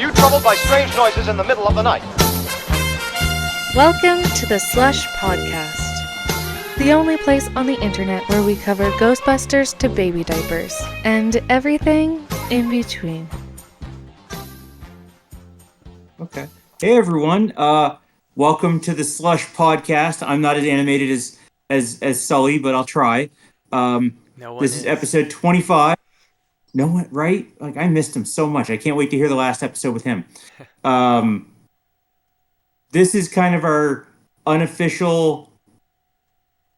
you troubled by strange noises in the middle of the night? Welcome to the SLUSH podcast, the only place on the internet where we cover Ghostbusters to baby diapers and everything in between. Okay. Hey everyone. Welcome to the SLUSH podcast. I'm not as animated as Sully, but I'll try. No one This is episode 25. No one, right? Like I missed him so much. I can't wait to hear the last episode with him. This is kind of our unofficial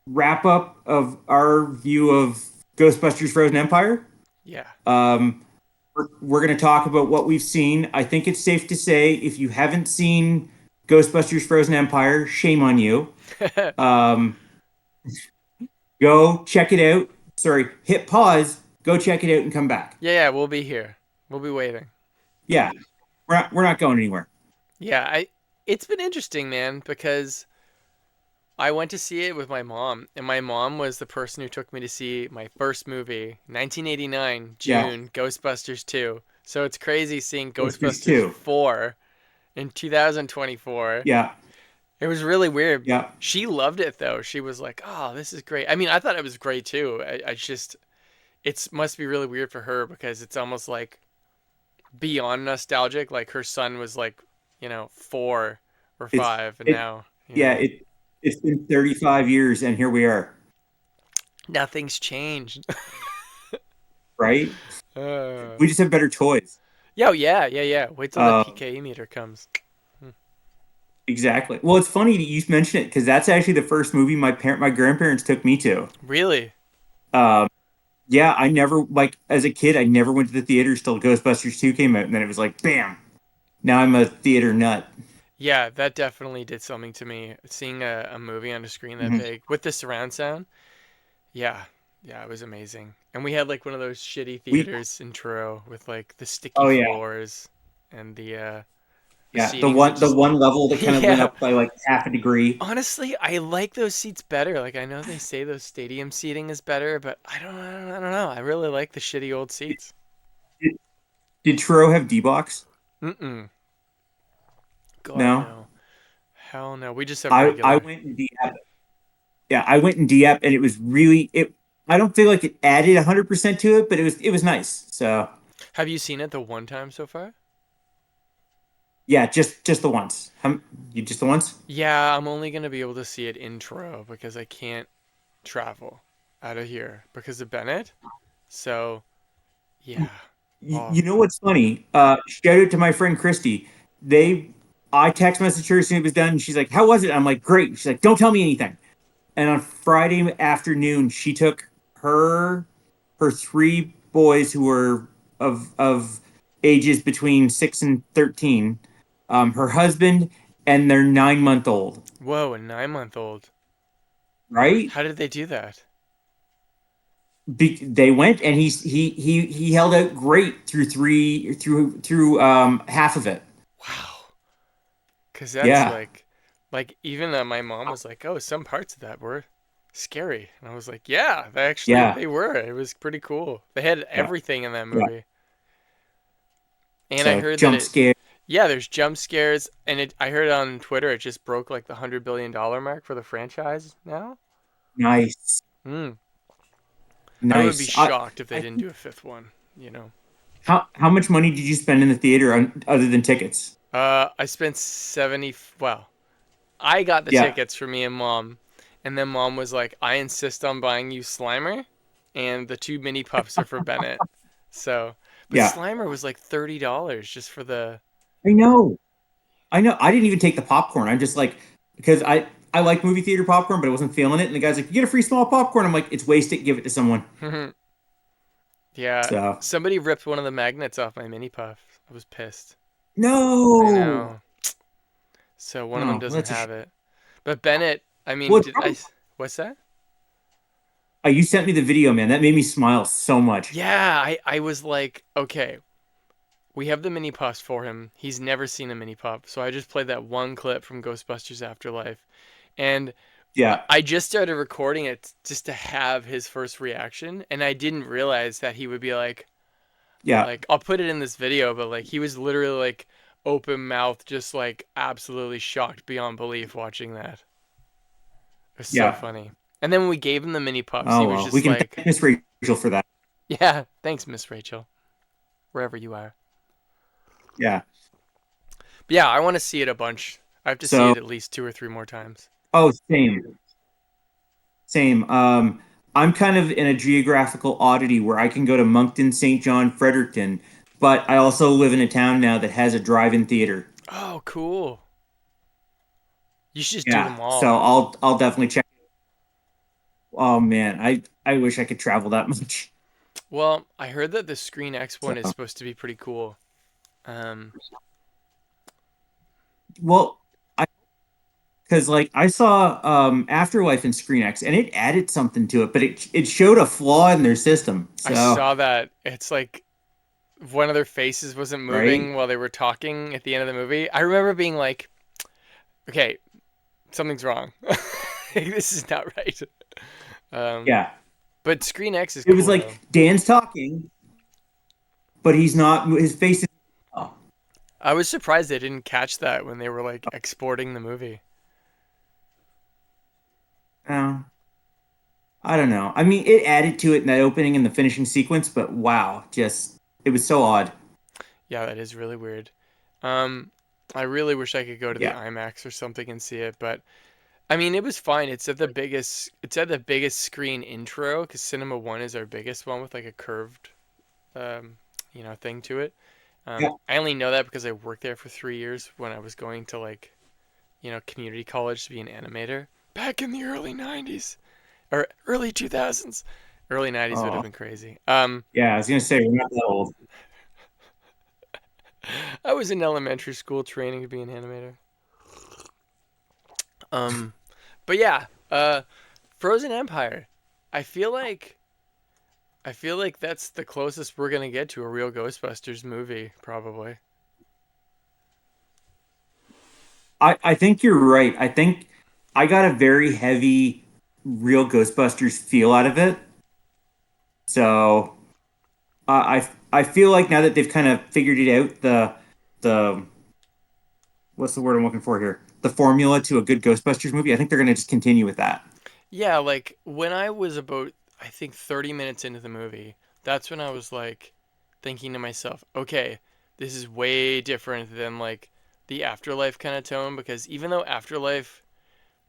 wrap up of our view of Ghostbusters Frozen Empire. Yeah. We're going to talk about what we've seen. I think it's safe to say if you haven't seen Ghostbusters Frozen Empire, shame on you. Go check it out. Sorry, hit pause, go check it out and come back. Yeah, we'll be here. We'll be waiting. Yeah, we're not going anywhere. Yeah, it's been interesting, man, because I went to see it with my mom, and my mom was the person who took me to see my first movie, 1989, June, Ghostbusters 2. So it's crazy seeing Ghostbusters 4 in 2024. Yeah. It was really weird. Yeah. She loved it, though. She was like, oh, this is great. I mean, I thought it was great, too. I just, it must be really weird for her because it's almost like beyond nostalgic. Like her son was like, 4 or 5, and now... It's been 35 years, and here we are. Nothing's changed. Right? We just have better toys. Yeah. Wait till the PKE meter comes. Exactly. Well, it's funny that you mention it, because that's actually the first movie my grandparents took me to. Really? Yeah, I never, as a kid, I never went to the theaters till Ghostbusters 2 came out, and then it was like, bam! Now I'm a theater nut. Yeah, that definitely did something to me. Seeing a movie on a screen that big with the surround sound. Yeah, it was amazing. And we had like one of those shitty theaters in Truro with like the sticky floors and the the one level that kind of went up by like half a degree. Honestly, I like those seats better. Like I know they say those stadium seating is better, but I don't know. I really like the shitty old seats. Did Truro have D-Box? Mm-mm. God, no. Hell no. We just have regular. I went in D-App. Yeah, I went in D-App, and it was really I don't feel like it added 100% to it, but it was nice. So. Have you seen it the one time so far? Yeah, just the once. You just the once? Yeah, I'm only gonna be able to see it in Truro because I can't travel out of here because of Bennett. So, yeah. You know what's funny? Shout out to my friend Christy. I text messaged her as soon as it was done. And she's like, "How was it?" I'm like, "Great." She's like, "Don't tell me anything." And on Friday afternoon, she took her 3 boys who were of ages between 6 and 13, her husband, and their 9-month-old. Whoa, a 9-month-old. Right? How did they do that? They went, and he held out great through half of it. Wow. Because that's like even my mom was like, oh, some parts of that were scary. And I was like, yeah, they were. It was pretty cool. They had everything in that movie. And I heard jump scare. Yeah, there's jump scares. And I heard on Twitter it just broke like the $100 billion mark for the franchise now. Nice. Nice. I would be shocked if they didn't do a 5th one, How much money did you spend in the theater other than tickets? I spent I got the tickets for me and Mom, and then Mom was like, I insist on buying you Slimer, and the 2 mini puffs are for Bennett. So, but Slimer was like $30 just for the... I know. I didn't even take the popcorn. I'm just like, because I like movie theater popcorn, but I wasn't feeling it, and the guy's like, you get a free small popcorn. I'm like, it's wasted, give it to someone. Yeah, so. Somebody ripped one of the magnets off my mini puff. I was pissed. No. I know. So one of them doesn't have it. But Bennett, I mean, what's that? You sent me the video, man. That made me smile so much. Yeah, I was like, okay, we have the mini puffs for him. He's never seen a mini puff. So I just played that one clip from Ghostbusters Afterlife. And I just started recording it just to have his first reaction. And I didn't realize that he would be like, Yeah, Like I'll put it in this video, but like he was literally like open mouth, just like absolutely shocked beyond belief watching that. It was so yeah. funny. And then when we gave him the mini pups, he Oh was well, we just can like, thank Miss Rachel for that. "Yeah, thanks, Miss Rachel, wherever you are." Yeah. But yeah, I want to see it a bunch. I have to see So, it at least 2 or 3 more times. oh, same. I'm kind of in a geographical oddity where I can go to Moncton, St. John, Fredericton, but I also live in a town now that has a drive-in theater. Oh, cool. You should just do Yeah, them so all. I'll definitely check. Oh man, I wish I could travel that much. Well, I heard that the Screen X So, one is supposed to be pretty cool. Um, well, I because like I saw Afterlife in Screen X and it added something to it, but it showed a flaw in their system. I So, saw that. It's like one of their faces wasn't right? moving while they were talking at the end of the movie. I remember being like, okay, something's wrong. This is not right. Um, Yeah. but Screen X is It was cool like though. Dan's talking, but he's not his face is oh, I was surprised they didn't catch that when they were like exporting the movie. uh, I don't know. I mean, it added to it in that opening and the finishing sequence, but wow, just it was so odd. Yeah, that is really weird. Um, I really wish I could go to the Yeah. IMAX or something and see it, but I mean, it was fine. It's at the biggest. It's at the biggest screen intro because Cinema One is our biggest one with like a curved, um, thing to it. Yeah. I only know that because I worked there for 3 years when I was going to like, community college to be an animator back in the early '90s or early 2000s. Early '90s would have Oh, been crazy. yeah, I was gonna say we're not that old. I was in elementary school training to be an animator. Um, but yeah, Frozen Empire. I feel like I feel like that's the closest we're gonna get to a real Ghostbusters movie, probably. I think you're right. I think I got a very heavy real Ghostbusters feel out of it. So I feel like now that they've kind of figured it out, the what's the word I'm looking for here? The formula to a good Ghostbusters movie. I think they're gonna just continue with that. Yeah, like when I was about, I think, 30 minutes into the movie, that's when I was like thinking to myself, okay, this is way different than like the Afterlife kind of tone because even though Afterlife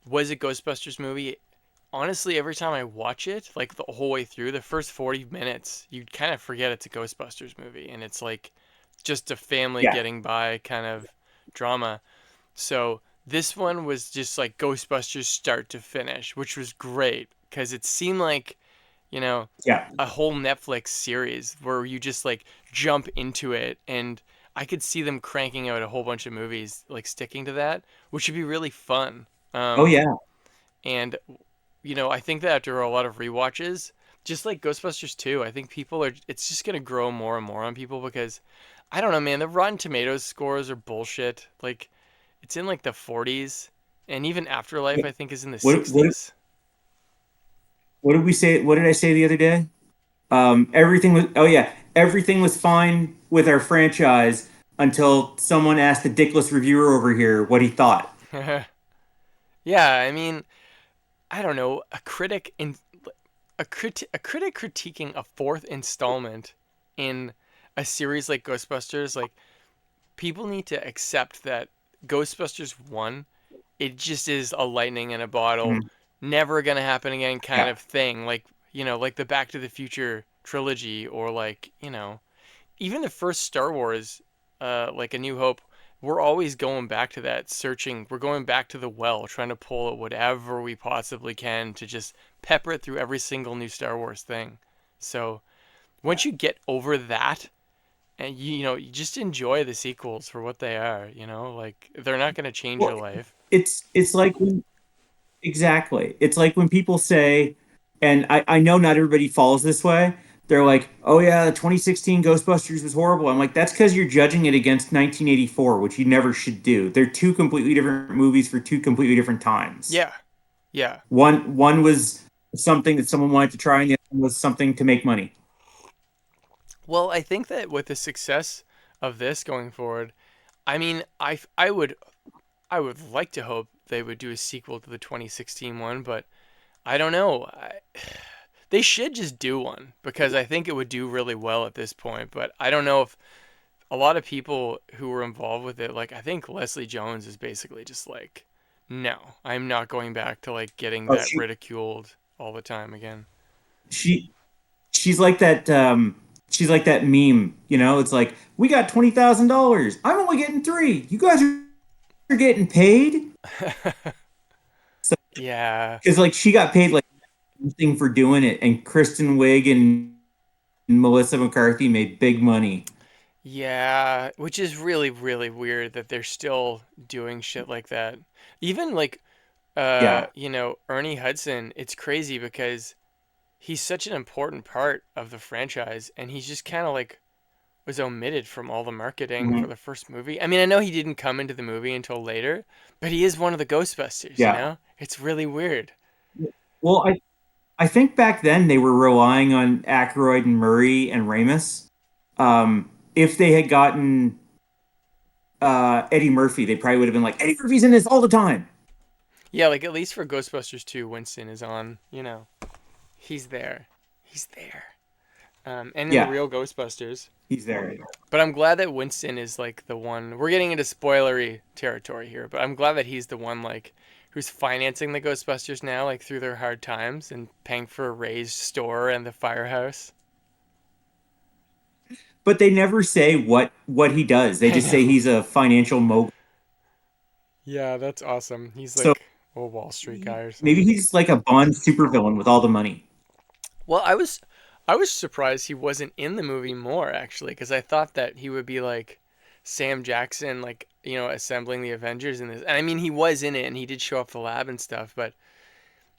was a Ghostbusters movie, honestly, every time I watch it, like the whole way through, the first 40 minutes, you kind of forget it's a Ghostbusters movie and it's like just a family Yeah. getting by kind of drama. So this one was just like Ghostbusters start to finish, which was great because it seemed like, you know, Yeah. a whole Netflix series where you just like jump into it and I could see them cranking out a whole bunch of movies like sticking to that, which would be really fun. Oh Um, yeah. and I think that after a lot of rewatches, just like Ghostbusters 2, I think it's just going to grow more and more on people because I don't know, man, the Rotten Tomatoes scores are bullshit. Like it's in like the 40s and even Afterlife I think is in the What 60s. what did we say? What did I say the other day? Everything was oh yeah, everything was fine with our franchise until someone asked the dickless reviewer over here what he thought. Yeah, I mean, I don't know, a critic critiquing a fourth installment in a series like Ghostbusters, like people need to accept that Ghostbusters 1, it just is a lightning in a bottle, Mhm. never gonna happen again kind Yeah. of thing. Like, like the Back to the Future trilogy, or like, even the first Star Wars, like A New Hope, we're always going back to that, searching. We're going back to the well, trying to pull out whatever we possibly can to just pepper it through every single new Star Wars thing. So once you get over that, and you just enjoy the sequels for what they are. Like they're not going to change Well, your life. it's like exactly. It's like when people say, and I know not everybody follows this way. They're like, "Oh yeah, the 2016 Ghostbusters was horrible." I'm like, "That's because you're judging it against 1984, which you never should do. They're two completely different movies for two completely different times. Yeah, yeah. One was something that someone wanted to try, and the other one was something to make money." Well, I think that with the success of this going forward, I mean, I would like to hope they would do a sequel to the 2016 one, but I don't know. They should just do one because I think it would do really well at this point. But I don't know if a lot of people who were involved with it, like I think Leslie Jones is basically just like, no, I'm not going back to like getting Oh, that ridiculed all the time again. she she's like that. She's like that meme. It's like we got $20,000. I'm only getting three. You guys are getting paid. So Yeah. because like she got paid like nothing for doing it, and Kristen Wiig and Melissa McCarthy made big money. Yeah, which is really, really weird that they're still doing shit like that. Even like, Yeah. Ernie Hudson, it's crazy because he's such an important part of the franchise, and he's just kind of like was omitted from all the marketing for Mhm. the first movie. I mean, I know he didn't come into the movie until later, but he is one of the Ghostbusters, you Yeah. know? It's really weird. Well, I think back then they were relying on Aykroyd and Murray and Ramis. If they had gotten Eddie Murphy, they probably would have been like, Eddie Murphy's in this all the time. Yeah, like at least for Ghostbusters 2, Winston is on, he's there. He's there. And in the Yeah, real Ghostbusters. he's there. But I'm glad that Winston is like the one. We're getting into spoilery territory here, but I'm glad that he's the one like who's financing the Ghostbusters now, like through their hard times and paying for Ray's store and the firehouse. But they never say what he does. They I just say know. he's a financial mogul. Yeah, that's awesome. He's So like a Wall Street guy or maybe something. he's like a Bond supervillain with all the money. Well, I was surprised he wasn't in the movie more actually, because I thought that he would be like Sam Jackson, like assembling the Avengers in this. And I mean, he was in it, and he did show up the lab and stuff, but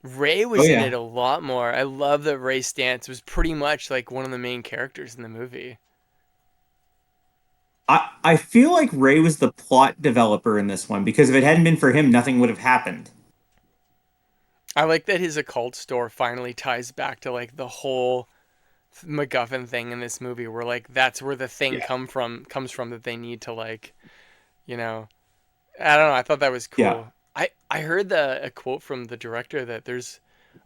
Ray Oh was in it yeah. a lot more. I love that Ray Stantz was pretty much like one of the main characters in the movie. I feel like Ray was the plot developer in this one because if it hadn't been for him, nothing would have happened. I like that his occult store finally ties back to like the whole MacGuffin thing in this movie, where like that's where the thing Yeah. comes from that they need to like, you know, I don't know. I thought that was Yeah. cool. I heard a quote from the director that there's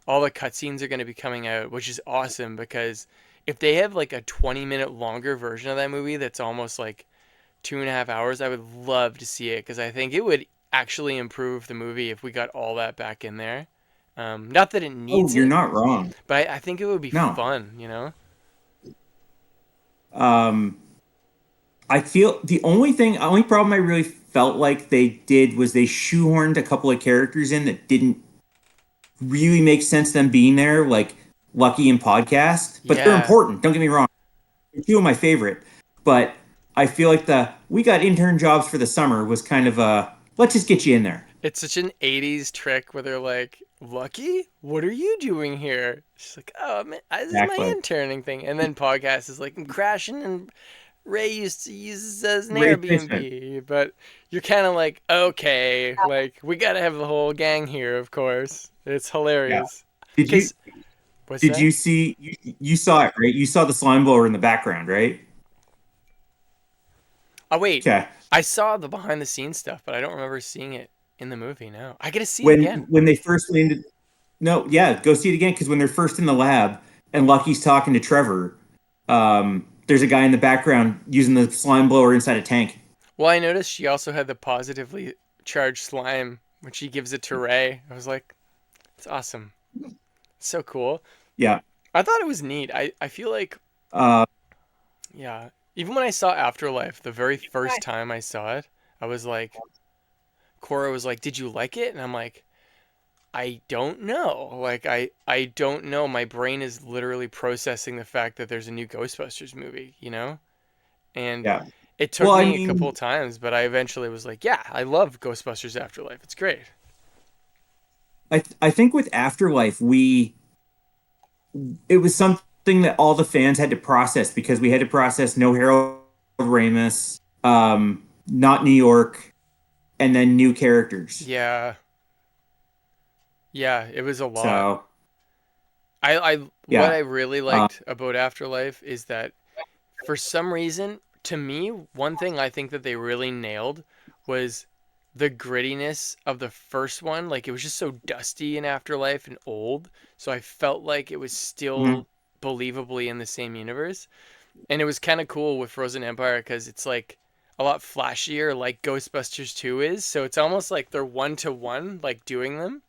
all the cutscenes are going to be coming out, which is awesome because if they have like a 20-minute longer version of that movie that's almost like 2.5 hours, I would love to see it because I think it would actually improve the movie if we got all that back in there. Not that it Oh, needs you're it, not wrong. but I think it would be No. fun. Um, I feel the only problem I really felt like they did was they shoehorned a couple of characters in that didn't really make sense them being there, like Lucky and Podcast. But they're Yeah. important. Don't get me wrong; they're two of my favorite. But I feel like the we got intern jobs for the summer was kind of a let's just get you in there. It's such an 80s trick where they're like, Lucky, what are you doing here? She's like, oh, man, this is my Exactly. interning thing. And then podcast is like, I'm crashing and Ray used to use this as an Ray Fishman. Airbnb. But you're kind of like, okay, like, we got to have the whole gang here, of course. It's Yeah. hilarious. Did you Because, what's did that? you see you saw it, right? You saw the slime blower in the background, right? Oh, wait. Okay. I saw the behind the scenes stuff, but I don't remember seeing it in the movie, no. I got to see it When again. when they first landed No, yeah, go see it again because when they're first in the lab and Lucky's talking to Trevor, there's a guy in the background using the slime blower inside a tank. Well, I noticed she also had the positively charged slime when she gives it to Ray. I was like, it's awesome. It's so cool. Yeah. I thought it was neat. I feel like, Uh, yeah, even when I saw Afterlife, the very first time I saw it, I was like, Cora was like, did you like it? And I'm like, I don't know. Like, I don't know. My brain is literally processing the fact that there's a new Ghostbusters movie? And yeah. it took Well, I me a couple mean, of times, but I eventually was like, yeah, I love Ghostbusters Afterlife. It's great. I think with Afterlife, it was something that all the fans had to process because we had to process no Harold Ramis, not New York, and then new characters. Yeah. Yeah, it was a lot. So What yeah, I really uh, liked about Afterlife is that for some reason, to me, one thing I think that they really nailed was the grittiness of the first one. Like it was just so dusty in Afterlife and old, so I felt like it was Mhm. still believably in the same universe. And it was kind of cool with Frozen Empire because it's like a lot flashier, like Ghostbusters 2 is. So it's almost like they're one to one, like doing them.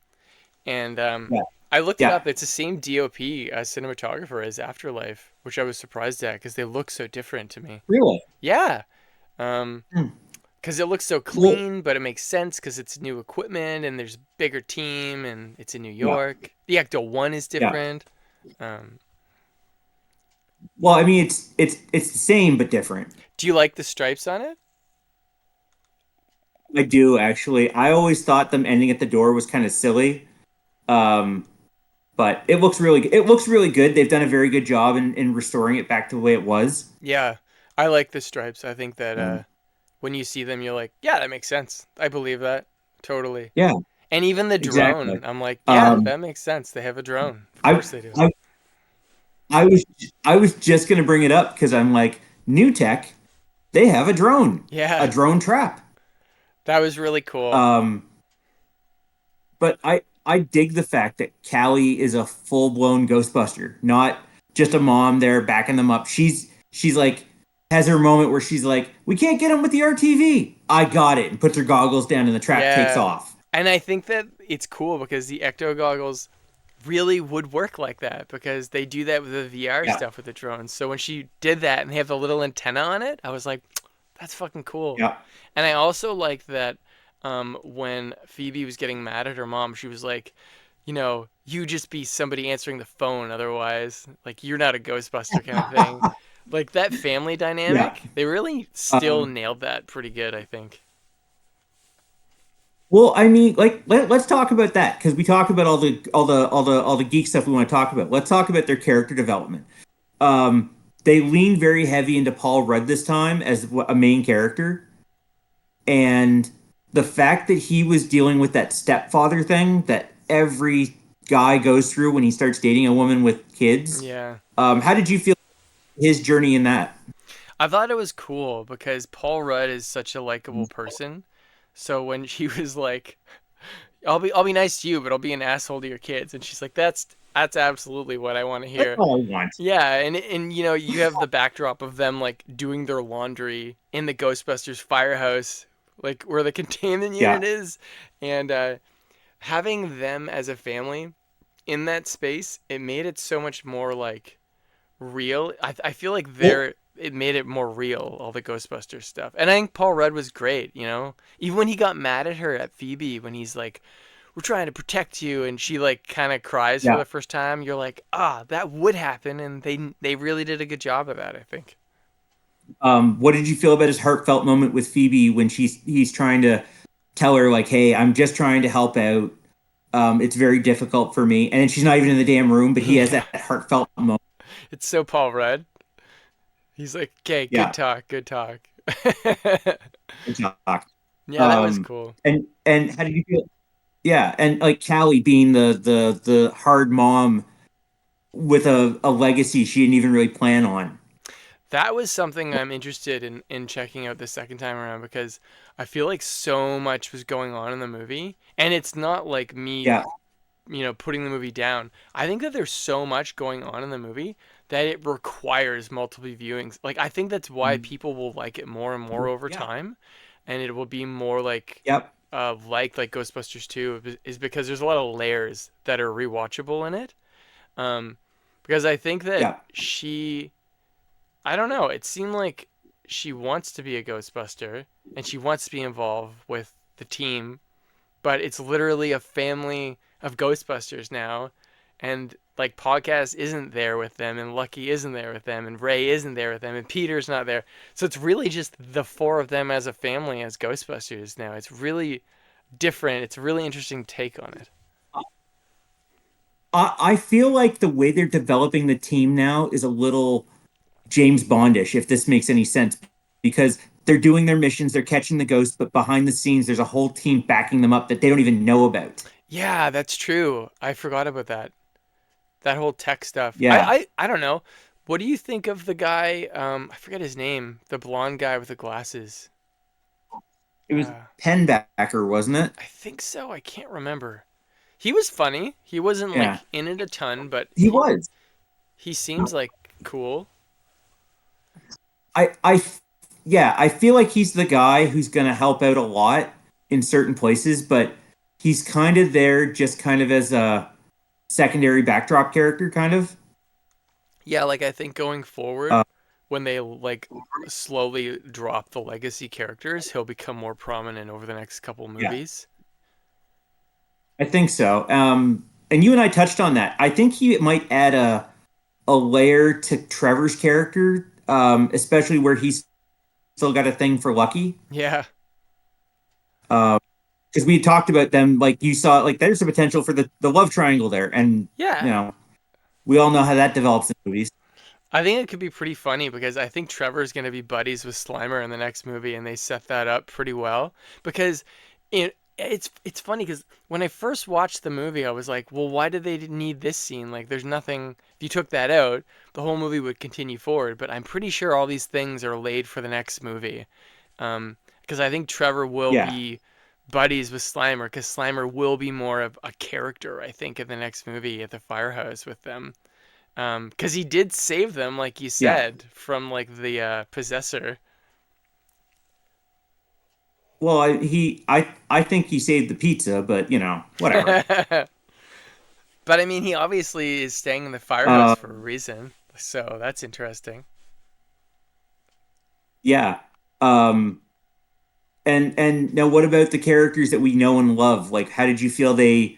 And Yeah. I looked it Yeah. up. It's the same DOP cinematographer as Afterlife, which I was surprised at because they look so different to me. Really? Yeah. Um, Hmm. because it looks so Well, clean, but it makes sense because it's new equipment and there's a bigger team and it's in New yeah. York. The Ecto One is Yeah. different. Um, Well, I mean, it's the same but different. do you like the stripes on it? I do actually. I always thought them ending at the door was kind of silly. Um, but it looks really good. They've done a very good job in restoring it back to the way it was. Yeah, I like the stripes. I think that Um, when you see them, you're like, yeah, that makes sense. I believe that totally. yeah, And even the exactly. drone, I'm like, yeah, Um, that makes sense. They have a drone. Of I, course they do. I I was I was just gonna bring it up because I'm like, new tech, they have a Yeah, drone trap. that was really cool. Um, but I dig the fact that Callie is a full blown Ghostbuster, not just a mom there backing them up. She's like has her moment where she's like, we can't get him with the RTV. I got it, and puts her goggles down, and the trap takes Yeah. off. And I think that it's cool because the Ecto goggles really would work like that because they do that with the VR Yeah, stuff with the drones. So when she did that and they have the little antenna on it, I was like, that's fucking cool. yeah, And I also like that when Phoebe was getting mad at her mom, she was like, you just be somebody answering the phone, otherwise, like you're not a Ghostbuster kind of thing. Like that family yeah. dynamic, they really still Um, nailed that pretty good, I think. well, I mean, like let's talk about that because we talk about all the geek stuff we want to talk about. Let's talk about their character development. Um, they lean very heavy into Paul Rudd this time as a main character, and the fact that he was dealing with that stepfather thing that every guy goes through when he starts dating a woman with kids. Yeah. How did you feel his journey in that? I thought it was cool because Paul Rudd is such a likable person. So when she was like, I'll be nice to you, but I'll be an asshole to your kids," and she's like, "That's absolutely what I want to That's hear." all I want. Yeah, and you have the backdrop of them like doing their laundry in the Ghostbusters firehouse, like where the containment Yeah, unit is, and having them as a family in that space, it made it so much more like real. I feel like well, it made it more real, all the Ghostbusters stuff. And I think Paul Rudd was great. Even when he got mad at her at Phoebe when he's like, "We're trying to protect you," and she like kind of cries for yeah. the first time, you're like, "Ah, that would happen," and they really did a good job of that, I think. What did you feel about his heartfelt moment with Phoebe when he's trying to tell her like, "Hey, I'm just trying to help out. It's very difficult for me," and then she's not even in the damn room, but he has Yeah. that heartfelt moment. It's so Paul Rudd. He's like, "Okay, good Yeah, talk, good talk." good talk. Yeah, that was Um, cool. and how did you feel? Yeah, and like Callie being the hard mom with a legacy she didn't even really plan on. That was something I'm interested in checking out the second time around because I feel like so much was going on in the movie, and it's not like me, Yeah, putting the movie down. I think that there's so much going on in the movie that it requires multiple viewings. Like I think that's why people will like it more and more over yeah, time, and it will be more yep, like Ghostbusters 2 is because there's a lot of layers that are rewatchable in it. Um, because I think that yeah. I don't know, it seemed like she wants to be a Ghostbuster and she wants to be involved with the team, but it's literally a family of Ghostbusters now. And like Podcast isn't there with them, and Lucky isn't there with them, and Ray isn't there with them, and Peter's not there. So it's really just the four of them as a family as Ghostbusters now. It's really different. It's a really interesting take on it. I feel like the way they're developing the team now is a little James Bondish, if this makes any sense, because they're doing their missions, they're catching the ghosts, but behind the scenes, there's a whole team backing them up that they don't even know about. Yeah, that's true. I forgot about that. That whole tech stuff. Yeah, I don't know. What do you think of the guy? I forget his name. The blonde guy with the glasses. It was Uh, Penbacker, wasn't it? I think so. I can't remember. He was funny. He wasn't Yeah, like in it a ton, but he was. he seems like cool. I, I, yeah, I feel like he's the guy who's going to help out a lot in certain places, but he's kind of there just kind of as a secondary backdrop character, kind of. Yeah, like I think going forward, Uh, when they like slowly drop the legacy characters, he'll become more prominent over the next couple yeah, movies. I think so. And you and I touched on that. I think he might add a layer to Trevor's character, especially where he's still got a thing for Lucky. Yeah. Because we talked about them, like you saw, like there's a potential for the love triangle there, and you Yeah. know we all know how that develops in movies. I think it could be pretty funny because I think Trevor's going to be buddies with Slimer in the next movie, and they set that up pretty well. Because it's funny because when I first watched the movie, I was like, well, why did they need this scene? Like, there's nothing. If you took that out, the whole movie would continue forward. But I'm pretty sure all these things are laid for the next movie. Because I think Trevor will Yeah, be buddies with Slimer, because Slimer will be more of a character, I think, in the next movie at the firehouse with them. Because he did save them, like you yeah. said, from like the possessor. Well, I think he saved the pizza, but whatever. But I mean, he obviously is staying in the firehouse Uh, for a reason, so that's interesting. yeah. Um, and now, what about the characters that we know and love? Like, how did you feel they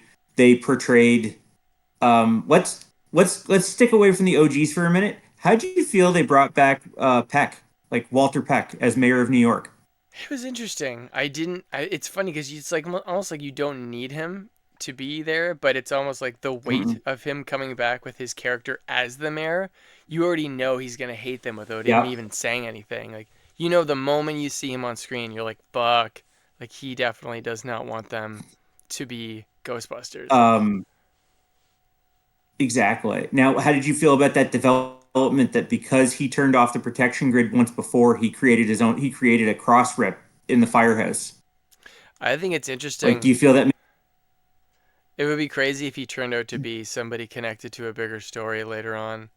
portrayed? Let's stick away from the OGs for a minute. How did you feel they brought back Peck, like Walter Peck, as mayor of New York? It was interesting. I didn't. It's funny because it's like almost like you don't need him to be there, but it's almost like the weight Mm-mm. of him coming back with his character as the mayor. You already know he's gonna hate them without him Yeah. even saying anything. Like the moment you see him on screen, you're like, "Fuck!" Like he definitely does not want them to be Ghostbusters. Um, exactly. Now, how did you feel about that development that because he turned off the protection grid once before, he created a cross rip in the firehouse? I think it's Like, do interesting. you feel that? It would be crazy if he turned out to be somebody connected to a bigger story later on.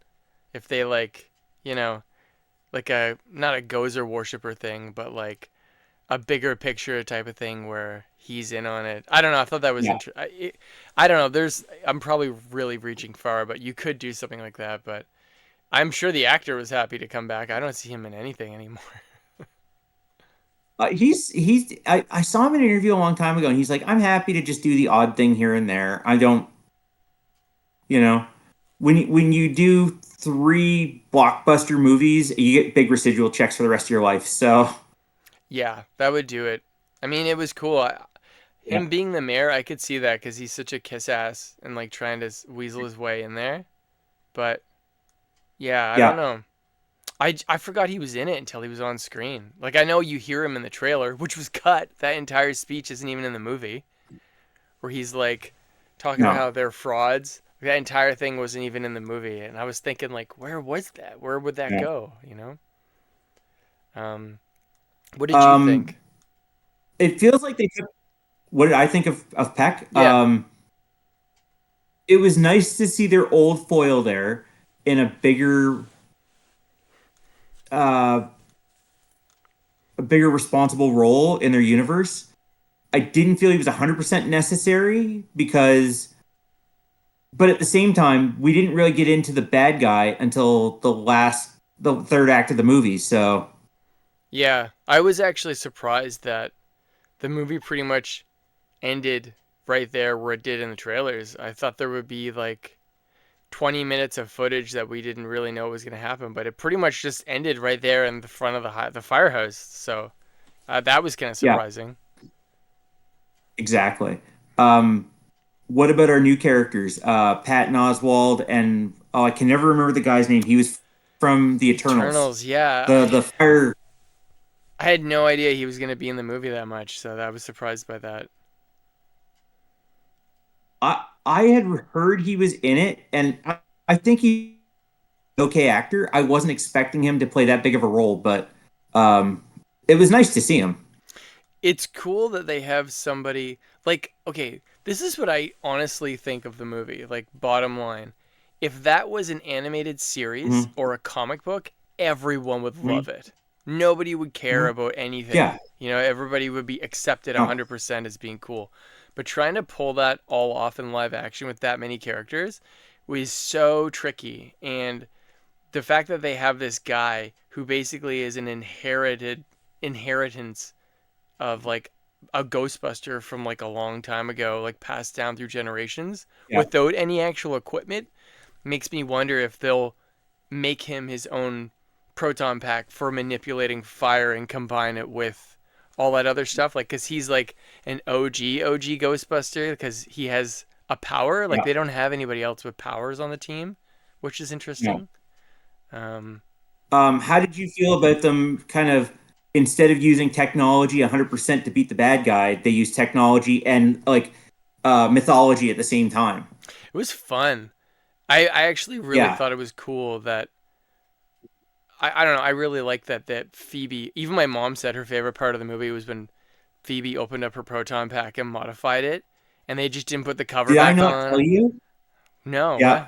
If they you know, like a not a Gozer worshiper thing, but like a bigger picture type of thing where he's in on it. I don't know. I thought that was Yeah. I don't know. I'm probably really reaching far, but you could do something like that. But I'm sure the actor was happy to come back. I don't see him in anything anymore. I saw him in an interview a long time ago, and he's like, I'm happy to just do the odd thing here and there. I don't, you know, when you do three blockbuster movies, you get big residual checks for the rest of your life. So Yeah, that would do it. I mean, it was cool. yeah, Him being the mayor, I could see that because he's such a kiss ass and like trying to weasel his way in there. But yeah, I don't yeah, know. I forgot he was in it until he was on screen. Like I know you hear him in the trailer, which was cut. That entire speech isn't even in the movie, where he's like talking about no. how they're frauds. That entire thing wasn't even in the movie, and I was thinking like, where was that? Where would that Yeah. go? Um, what did you Um, think? it feels like they took. What did I think of Peck? Yeah, It was nice to see their old foil there in uh, a bigger responsible role in their universe. I didn't feel he was 100% necessary because, but at the same time, we didn't really get into the bad guy until the third act of the movie. So, yeah. I was actually surprised that the movie pretty much ended right there where it did in the trailers. I thought there would be like 20 minutes of footage that we didn't really know was going to happen, but it pretty much just ended right there in the front of the firehouse. So that was kind of yeah, surprising. exactly. Um, what about our new characters? Patton Oswald and, oh, I can never remember the guy's name. He was from the The Eternals. Eternals, yeah. The fire. I had no idea he was going to be in the movie that much, so I was surprised by that. I had heard he was in it, and I think he okay actor. I wasn't expecting him to play that big of a role, but um, it was nice to see him. It's cool that they have somebody like, okay, this is what I honestly think of the movie. Like, bottom line, if that was an animated series Hmm. or a comic book, everyone would Hmm. love it. Nobody would care Hmm. about anything. Yeah. You know, everybody would be accepted Oh, 100% as being cool. But trying to pull that all off in live action with that many characters was so tricky. And the fact that they have this guy who basically is an inheritance of like a Ghostbuster from like a long time ago, like passed down through generations yeah. without any actual equipment, makes me wonder if they'll make him his own proton pack for manipulating fire and combine it with all that other stuff. Like, cause he's like an OG Ghostbuster because he has a power. Like, Yeah. they don't have anybody else with powers on the team, which is Yeah. interesting. Um, How did you feel about them kind of instead of using technology 100% to beat the bad guy, they use technology and like mythology at the same time? it was fun. I actually really Yeah. thought it was cool that I don't know. I really like that Phoebe. Even my mom said her favorite part of the movie was when Phoebe opened up her proton pack and modified it, and they just didn't put the cover Did I back not tell on. you? No, what? Yeah.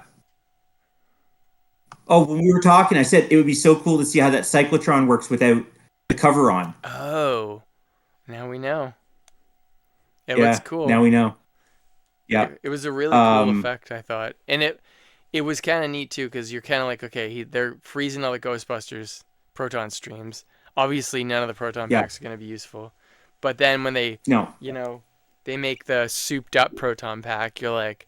Oh, when we were talking, I said it would be so cool to see how that cyclotron works without the cover on. Oh, now we know. It looks Yeah. cool. Now we know. Yeah. It was a really cool Um, effect, I thought, and it was kind of neat too because you're kind of like, okay, they're freezing all the Ghostbusters proton streams. Obviously, none of the proton yeah. packs are going to be useful, but then when they, No. you know, they make the souped up proton pack, you're like,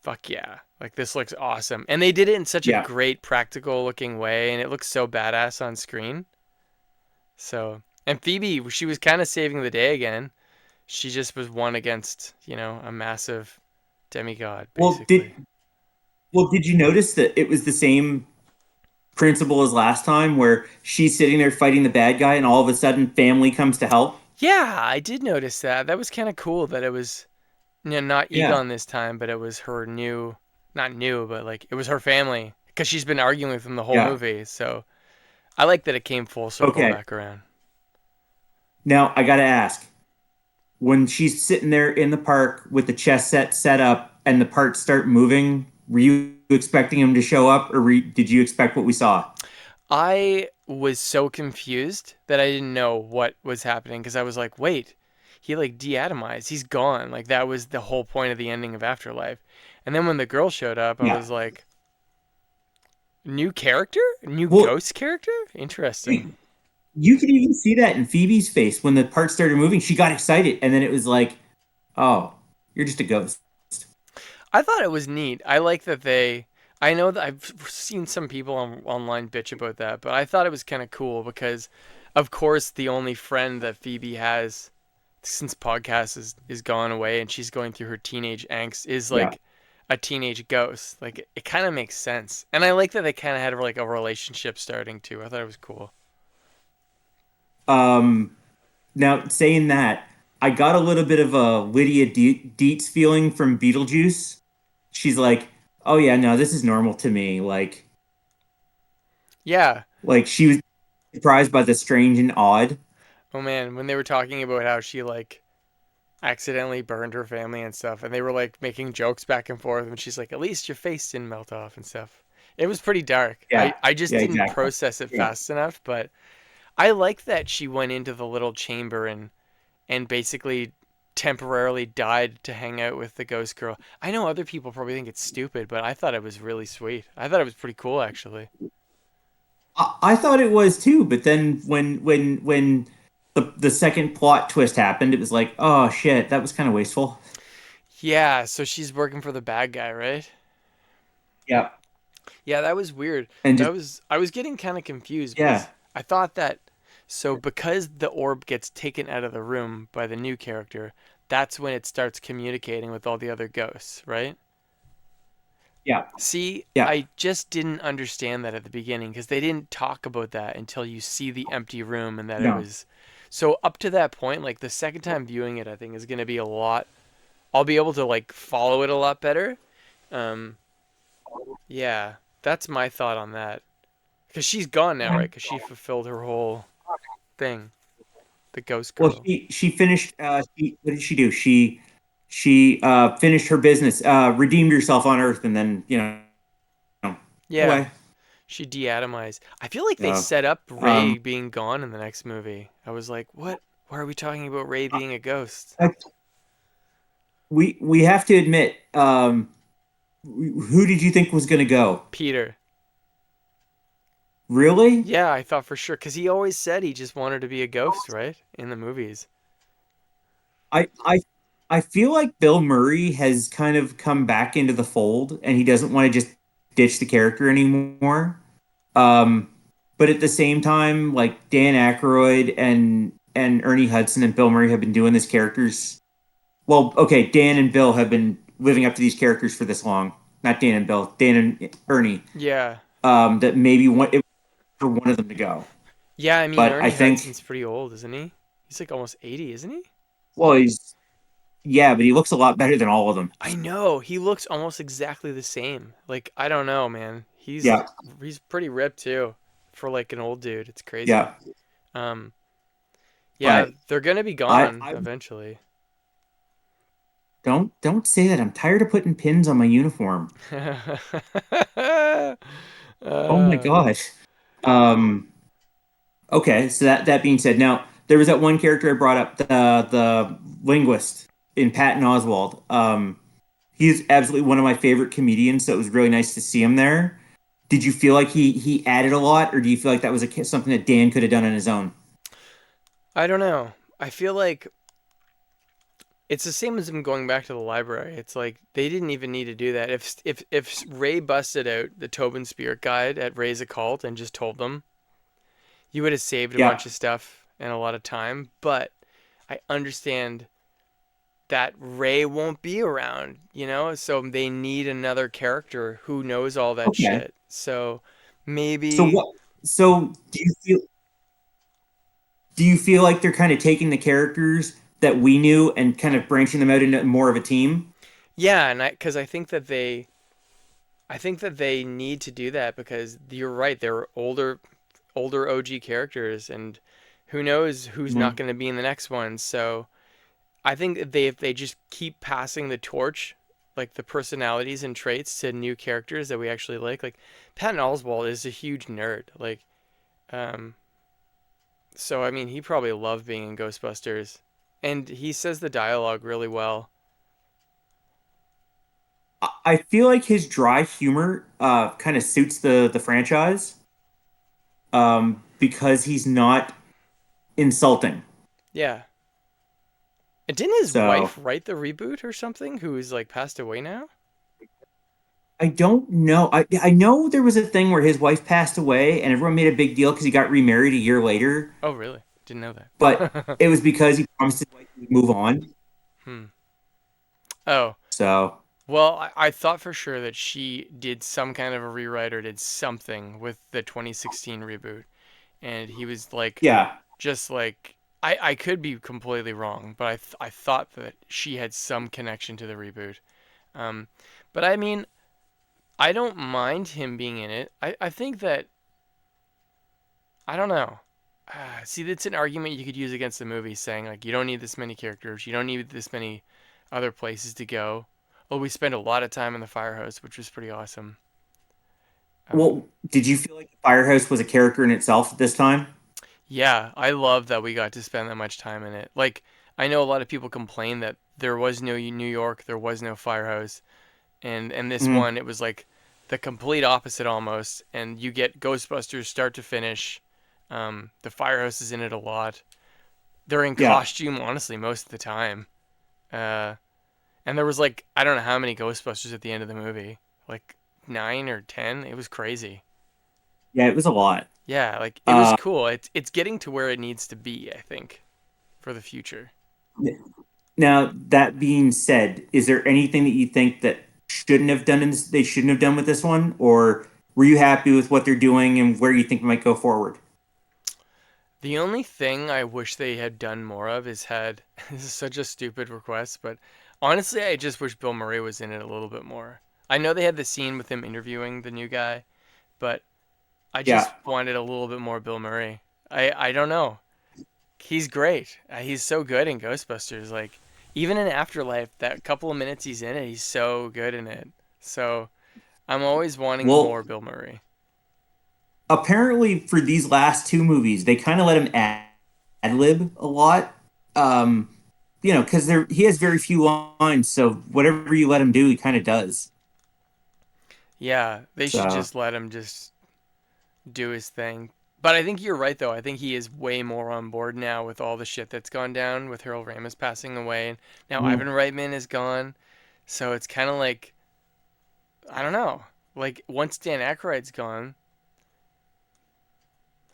fuck yeah, like this looks awesome, and they did it in such a Yeah. great practical looking way, and it looks so badass on screen. So, and Phoebe, she was kind of saving the day again. She just was one against, a massive demigod, Well, basically. did you notice that it was the same principle as last time where she's sitting there fighting the bad guy and all of a sudden family comes to help? Yeah, I did notice that. That was kind of cool that it was, not Yeah. Egon this time, but it was her new, not new, but like it was her family because she's been arguing with them the whole Yeah. movie. So I like that it came full circle Okay. back around. Now I got to ask, when she's sitting there in the park with the chess set up and the parts start moving, were you expecting him to show up or did you expect what we saw? I was so confused that I didn't know what was happening because I was like, wait, he like deatomized. He's gone. Like that was the whole point of the ending of Afterlife. And then when the girl showed up, I Yeah. was like, new character? New Well, ghost character? Interesting. you could even see that in Phoebe's face when the parts started moving. She got excited, and then it was like, "Oh, you're just a ghost." I thought it was neat. I like that they. I know that I've seen some people online bitch about that, but I thought it was kind of cool because, of course, the only friend that Phoebe has since podcast is gone away and she's going through her teenage angst is Yeah. like a teenage ghost. Like it kind of makes sense, and I like that they kind of had like a relationship starting too. I thought it was cool. Um. Now, saying that, I got a little bit of a Lydia Dietz feeling from Beetlejuice. She's like, "Oh yeah, no, this is normal to me." Yeah. Like she was surprised by the strange and odd. Oh man, when they were talking about how she like accidentally burned her family and stuff, and they were like making jokes back and forth, and she's like, "At least your face didn't melt off and stuff." It was pretty dark. Yeah. I just Yeah. didn't Exactly. process it Yeah. fast enough, but I like that she went into the little chamber and basically temporarily died to hang out with the ghost girl. I know other people probably think it's stupid, but I thought it was really sweet. I thought it was pretty cool actually. I thought it was too, but then when the second plot twist happened, it was like, oh shit, that was kind of wasteful. Yeah, so she's working for the bad guy, right? Yeah, Yeah, that was weird. and That just was I was getting kind of confused yeah, because I thought that so because the orb gets taken out of the room by the new character, that's when it starts communicating with all the other ghosts, right? yeah, See, yeah, I just didn't understand that at the beginning because they didn't talk about that until you see the empty room and that it no, was so up to that point, like the second time viewing it, I think is going to be a lot. I'll be able to like follow it a lot better. Um, yeah. That's my thought on that. Because she's gone now, right? Because she fulfilled her whole thing. The ghost Well, girl. she finished. What did she do? She finished her business, redeemed herself on Earth, and then Yeah, away. she de-atomized. I feel like they So, set up um, Ray being gone in the next movie. I was like, what? Why are we talking about Ray being a ghost? I, we have to admit, who did you think was going to go? Peter. Really? Yeah, I thought for sure. Because he always said he just wanted to be a ghost, right? In the movies. I I I feel like Bill Murray has kind of come back into the fold, and he doesn't want to just ditch the character anymore. Um, but at the same time, like Dan Aykroyd and Ernie Hudson and Bill Murray have been doing these characters. Well, okay, Dan and Bill have been living up to these characters for this long. Not Dan and Bill, Dan and Ernie. Yeah. That maybe one it, for one of them to go. Yeah, I mean, But I Ernie think, Hudson's pretty old, isn't he? He's like almost 80, isn't he? well, he's yeah, but he looks a lot better than all of them. I know. He looks almost exactly the same. Like, I don't know, man. Yeah, He's pretty ripped too for like an old dude. It's crazy. yeah. Um, yeah, But they're gonna be I, gone I eventually. don't say that. I'm tired of putting pins on my uniform. Oh my uh, gosh. Um, okay, so that being said, now there was that one character I brought up, the linguist in Patton Oswald. He's absolutely one of my favorite comedians, so it was really nice to see him there. Did you feel like he added a lot, or do you feel like that was something that Dan could have done on his own? I don't know. I feel like it's the same as him going back to the library. It's like they didn't even need to do that. If Ray busted out the Tobin Spirit Guide at Ray's Occult and just told them, you would have saved a Yeah. bunch of stuff and a lot of time. But I understand that Ray won't be around, so they need another character who knows all that Okay. shit. So So maybe, what? So do you feel like they're kind of taking the characters that we knew and kind of branching them out into more of a team? yeah, and because I think that they need to do that because you're right, they're older OG characters, and who knows who's not Mhm. going to be in the next one. So I think that if they just keep passing the torch, like the personalities and traits to new characters that we actually like Patton Oswalt is a huge nerd. Um, so I mean, he probably loved being in Ghostbusters, and he says the dialogue really well. I feel like his dry humor kind of suits the franchise because he's not insulting. Yeah. And didn't his So wife write the reboot or something? Who is like passed away now? I don't know. I know there was a thing where his wife passed away and everyone made a big deal because he got remarried a year later, Oh, really? Didn't know but that. it was because he promised his wife he would move on. Hmm. Oh, So well, I thought for sure that she did some kind of a rewrite or did something with the 2016 reboot, and he was like, yeah. just like I could be completely wrong, but I thought that she had some connection to the reboot. Um, but I mean, I don't mind him being in it. I think that I don't know. See, that's an argument you could use against the movie, saying like you don't need this many characters, you don't need this many other places to go. Well, we spent a lot of time in the firehouse, which was pretty awesome. Um, Well, did you feel like the Firehouse was a character in itself at this time? yeah, I love that we got to spend that much time in it. Like, I know a lot of people complain that there was no New York, there was no firehouse, and this Mm, one it was like the complete opposite almost. And you get Ghostbusters start to finish. The firehouse is in it a lot. They're in yeah. costume, honestly, most of the time. Uh, and there was like I don't know how many Ghostbusters at the end of the movie, like 9 or 10. It was crazy. Yeah, it was a lot. Yeah, like it was Uh, cool. It's getting to where it needs to be, I think, for the future. Now, that being said, is there anything that you think that shouldn't have done in this, they shouldn't have done with this one, or were you happy with what they're doing and where you think it might go forward? The only thing I wish they had done more of is had this is such a stupid request, but honestly, I just wish Bill Murray was in it a little bit more. I know they had the scene with him interviewing the new guy, but I Yeah. just wanted a little bit more Bill Murray. I don't know. He's great. He's so good in Ghostbusters. Like even in Afterlife, that couple of minutes he's in it, he's so good in it. So I'm always wanting Well, more Bill Murray. apparently for these last two movies, they kind of let him ad lib a lot. Um, because he has very few lines, so whatever you let him do, he kind of does. Yeah, they should So just let him just do his thing. But I think you're right though. I think he is way more on board now with all the shit that's gone down with Harold Ramis passing away, and now mm, Ivan Reitman is gone. So it's kind of like I don't know. Like once Dan Aykroyd's gone,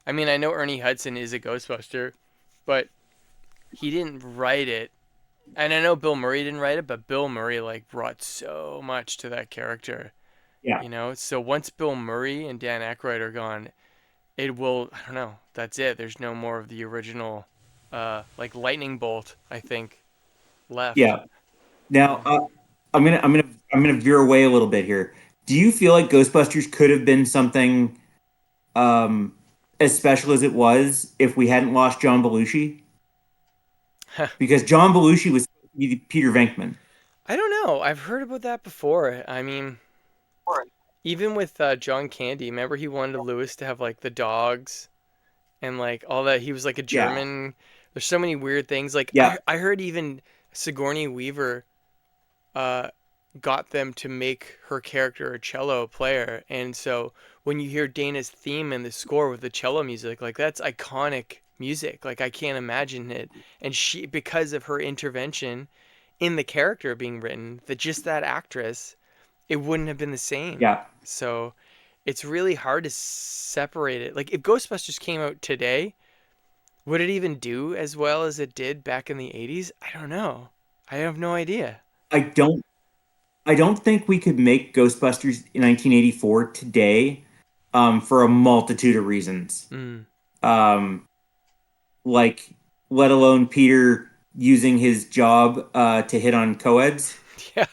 I mean I know Ernie Hudson is a Ghostbuster, but he didn't write it. And I know Bill Murray didn't write it, but Bill Murray like brought so much to that character, yeah, you know. So once Bill Murray and Dan Aykroyd are gone, it will I don't know. That's it. There's no more of the original, like lightning bolt. I think left. yeah. Now, I'm gonna veer away a little bit here. Do you feel like Ghostbusters could have been something um, as special as it was if we hadn't lost John Belushi? Because John Belushi was Peter Venkman. I don't know. I've heard about that before. I mean, even with John Candy, remember he wanted Lewis to have like the dogs and like all that. He was like a Yeah, German. There's so many weird things. Like yeah, I heard even Sigourney Weaver uh, got them to make her character a cello player. And so when you hear Dana's theme and the score with the cello music, like that's iconic music. Like I can't imagine it. And she, because of her intervention in the character being written, that just that actress, it wouldn't have been the same. yeah. So it's really hard to separate it. Like if Ghostbusters came out today, would it even do as well as it did back in the 80s? I don't know. I have no idea. I don't I don't think we could make Ghostbusters in 1984 today for a multitude of reasons. Mm. Um, like, let alone Peter using his job to hit on co-eds. Yeah.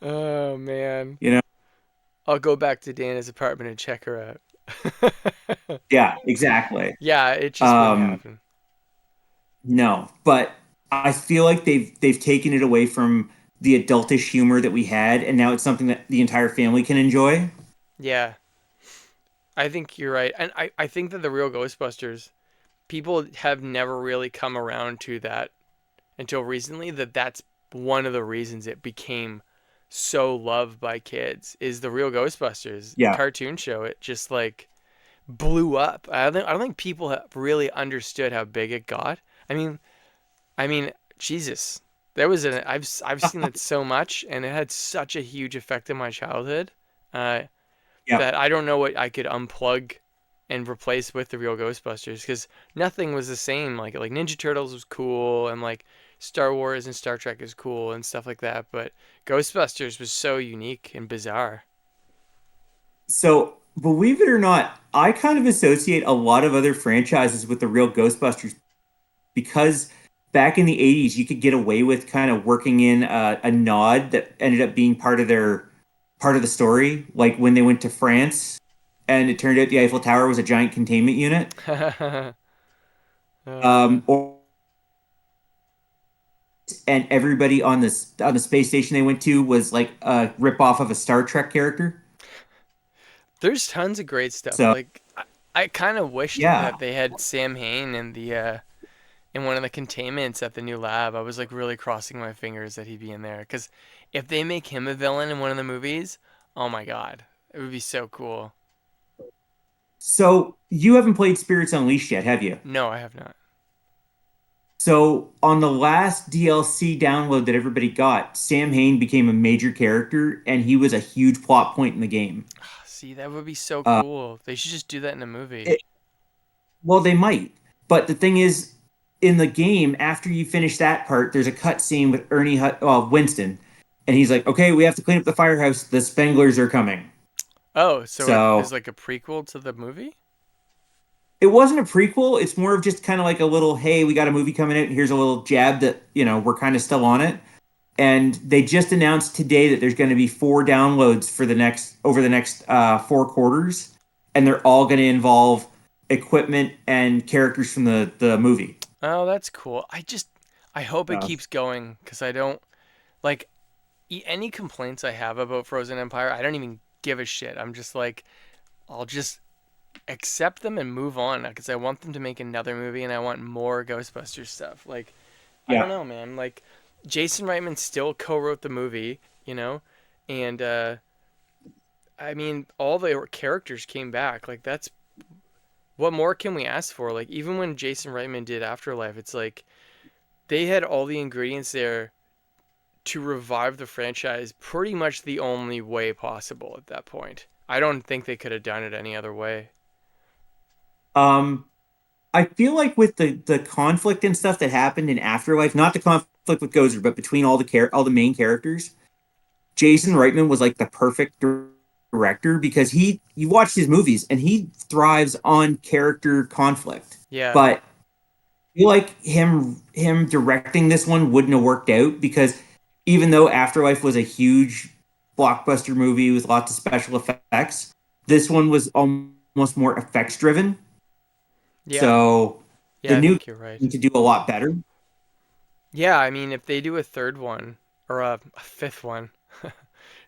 Oh man. You know? I'll go back to Dana's apartment and check her out. Yeah, exactly. Yeah, it just wouldn't Um, happen. no, but I feel like they've taken it away from the adultish humor that we had, and now it's something that the entire family can enjoy. Yeah. I think you're right. And I think that the real Ghostbusters, people have never really come around to that until recently, that that's one of the reasons it became so loved by kids is the real Ghostbusters, the Yeah. cartoon show. It just like blew up. I don't think people have really understood how big it got. I mean, Jesus, there was an I've seen it so much, and it had such a huge effect in my childhood uh, Yeah. that I don't know what I could unplug and replace with the real Ghostbusters because nothing was the same. Like Ninja Turtles was cool, and like Star Wars and Star Trek is cool and stuff like that. But Ghostbusters was so unique and bizarre. So, believe it or not, I kind of associate a lot of other franchises with the real Ghostbusters because back in the 80s, you could get away with kind of working in a nod that ended up being part of the story. Like when they went to France and it turned out the Eiffel Tower was a giant containment unit. uh, Or and everybody on the space station they went to was like a rip off of a Star Trek character. there's tons of great stuff. So Like I kind of wished yeah, that they had Sam Hain in the in one of the containments at the new lab. I was like really crossing my fingers that he'd be in there because if they make him a villain in one of the movies, oh my god, it would be so cool. so you haven't played Spirits Unleashed yet, have you? No, I have not. So on the last DLC download that everybody got, Sam Hain became a major character, and he was a huge plot point in the game. See, that would be so Uh, cool. They should just do that in a movie. it, well, they might, but the thing is, in the game, after you finish that part, there's a cut scene with Winston, and he's like, "Okay, we have to clean up the firehouse. The Spanglers are coming." Oh, so it is So like a prequel to the movie? it wasn't a prequel. It's more of just kind of like a little, "Hey, we got a movie coming out, and here's a little jab that we're kind of still on it." and they just announced today that there's going to be 4 downloads for the next over the next 4 quarters, and they're all going to involve equipment and characters from the movie. Oh, that's cool. I hope it Uh, keeps going because I don't like any complaints I have about Frozen Empire. I don't even give a shit. I'm just like, I'll just accept them and move on because I want them to make another movie and I want more Ghostbusters stuff. Like, I don't yeah. know, man. Like, Jason Reitman still co-wrote the movie, and I mean, all the characters came back. Like, that's what more can we ask for? Like, even when Jason Reitman did Afterlife, it's like they had all the ingredients there to revive the franchise pretty much the only way possible at that point. I don't think they could have done it any other way. Um, I feel like with the conflict and stuff that happened in Afterlife, not the conflict with Gozer, but between all the main characters, Jason Reitman was like the perfect director because he you watch his movies and he thrives on character conflict. Yeah. But I feel like him directing this one wouldn't have worked out because even though Afterlife was a huge blockbuster movie with lots of special effects, this one was almost more effects driven. Yeah. So the Yeah, I new think you're right. need to do a lot better. Yeah, I mean, if they do a third one or a fifth one,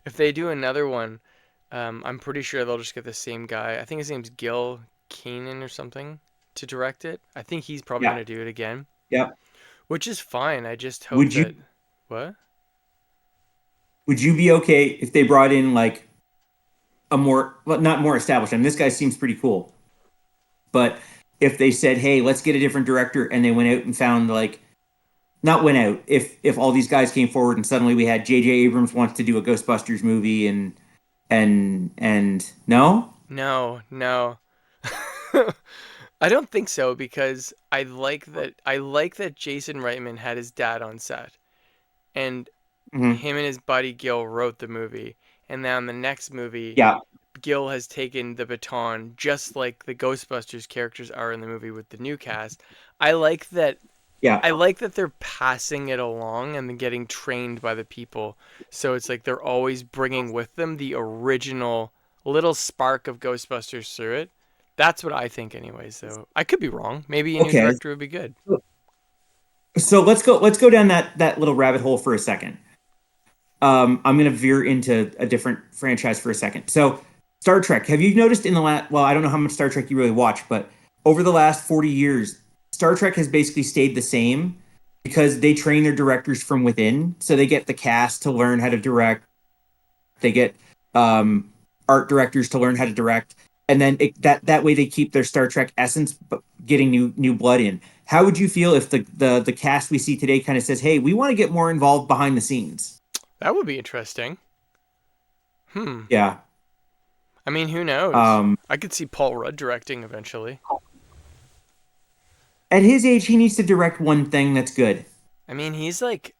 if they do another one, I'm pretty sure they'll just get the same guy. I think his name's Gil Keenan or something to direct it. I think he's probably Yeah, gonna do it again, yeah. which is fine. I just hope Would you that what? would you be okay if they brought in like a more well, not more established? I mean, this guy seems pretty cool, but if they said, "Hey, let's get a different director," and they went out and found like not went out if all these guys came forward and suddenly we had J.J. Abrams wants to do a Ghostbusters movie and no, No, no. I don't think so because I like that Jason Reitman had his dad on set and hmm him and his buddy Gil wrote the movie. And now in the next movie, yeah, Gil has taken the baton just like the Ghostbusters characters are in the movie with the new cast. I like that yeah. I like that they're passing it along and then getting trained by the people. So it's like they're always bringing with them the original little spark of Ghostbusters through it. That's what I think, anyways. Though I could be wrong. Maybe a new Okay, director would be good. so let's go down that little rabbit hole for a second. I'm going to veer into a different franchise for a second. So, Star Trek. Have you noticed in the last? Well, I don't know how much Star Trek you really watch, but over the last 40 years, Star Trek has basically stayed the same because they train their directors from within. So they get the cast to learn how to direct. They get um, art directors to learn how to direct, and then that way they keep their Star Trek essence, but getting new blood in. How would you feel if the cast we see today kind of says, "Hey, we want to get more involved behind the scenes"? That would be interesting. Yeah. I mean, who knows? Um, I could see Paul Rudd directing eventually. at his age, he needs to direct one thing that's good. I mean, he's like,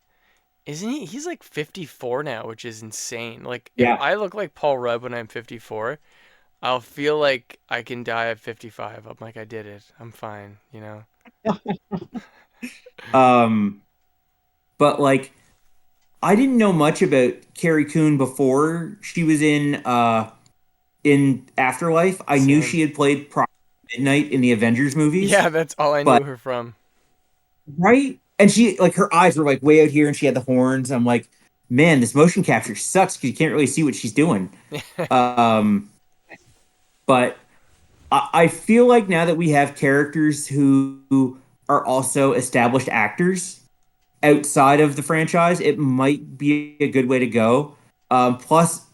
isn't he? He's like 54 now, which is insane. Like, if Yeah. I look like Paul Rudd when I'm 54, I'll feel like I can die at 55. I'm like, I did it. I'm fine. Um, but like, I didn't know much about Carrie Coon before she was in Afterlife. I knew Same. she had played Midnight in the Avengers movies, Yeah, that's all I knew but her from. right, and she like her eyes were like way out here, and she had the horns. I'm like, man, this motion capture sucks because you can't really see what she's doing. Um, but I feel like now that we have characters who are also established actors outside of the franchise, it might be a good way to go. Plus,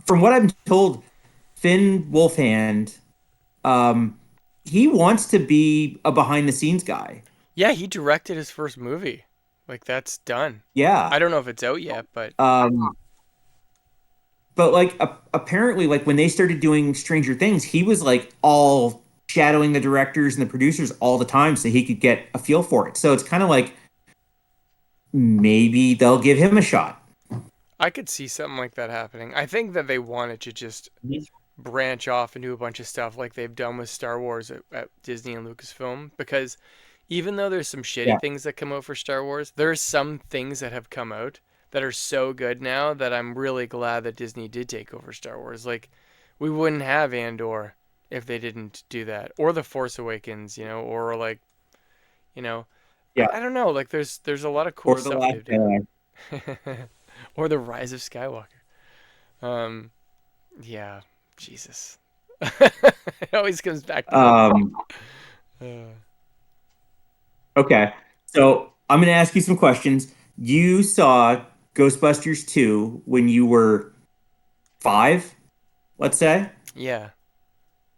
from what I'm told, Finn Wolfhand, um, he wants to be a behind the scenes guy. Yeah, he directed his first movie. Like, that's done. Yeah. I don't know if it's out yet, but Um, but like apparently, like when they started doing Stranger Things, he was like all shadowing the directors and the producers all the time so he could get a feel for it. So it's kind of like maybe they'll give him a shot. I could see something like that happening. I think that they wanted to just branch off and do a bunch of stuff like they've done with Star Wars at Disney and Lucasfilm because even though there's some shitty Yeah. things that come out for Star Wars, there are some things that have come out that are so good now that I'm really glad that Disney did take over Star Wars. Like, we wouldn't have Andor if they didn't do that, or The Force Awakens, or like, you know, Yeah. I don't know. Like, there's a lot of cool Or The stuff Last they've Jedi. done. Or The Rise of Skywalker. Um, yeah, Jesus. It always comes back to that. Um, okay. So I'm going to ask you some questions. You saw Ghostbusters 2 when you were 5, let's say. Yeah.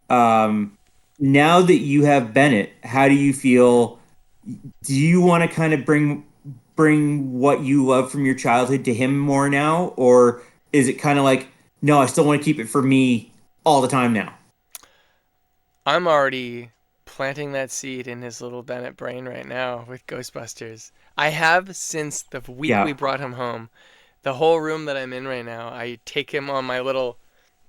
Um, Now that you have Bennett, how do you feel? Do you want to kind of bring what you love from your childhood to him more now, or is it kind of like, no, I still want to keep it for me all the time now? I'm already planting that seed in his little Bennett brain right now with Ghostbusters. I have since the week we Yeah, brought him home. The whole room that I'm in right now, I take him on my little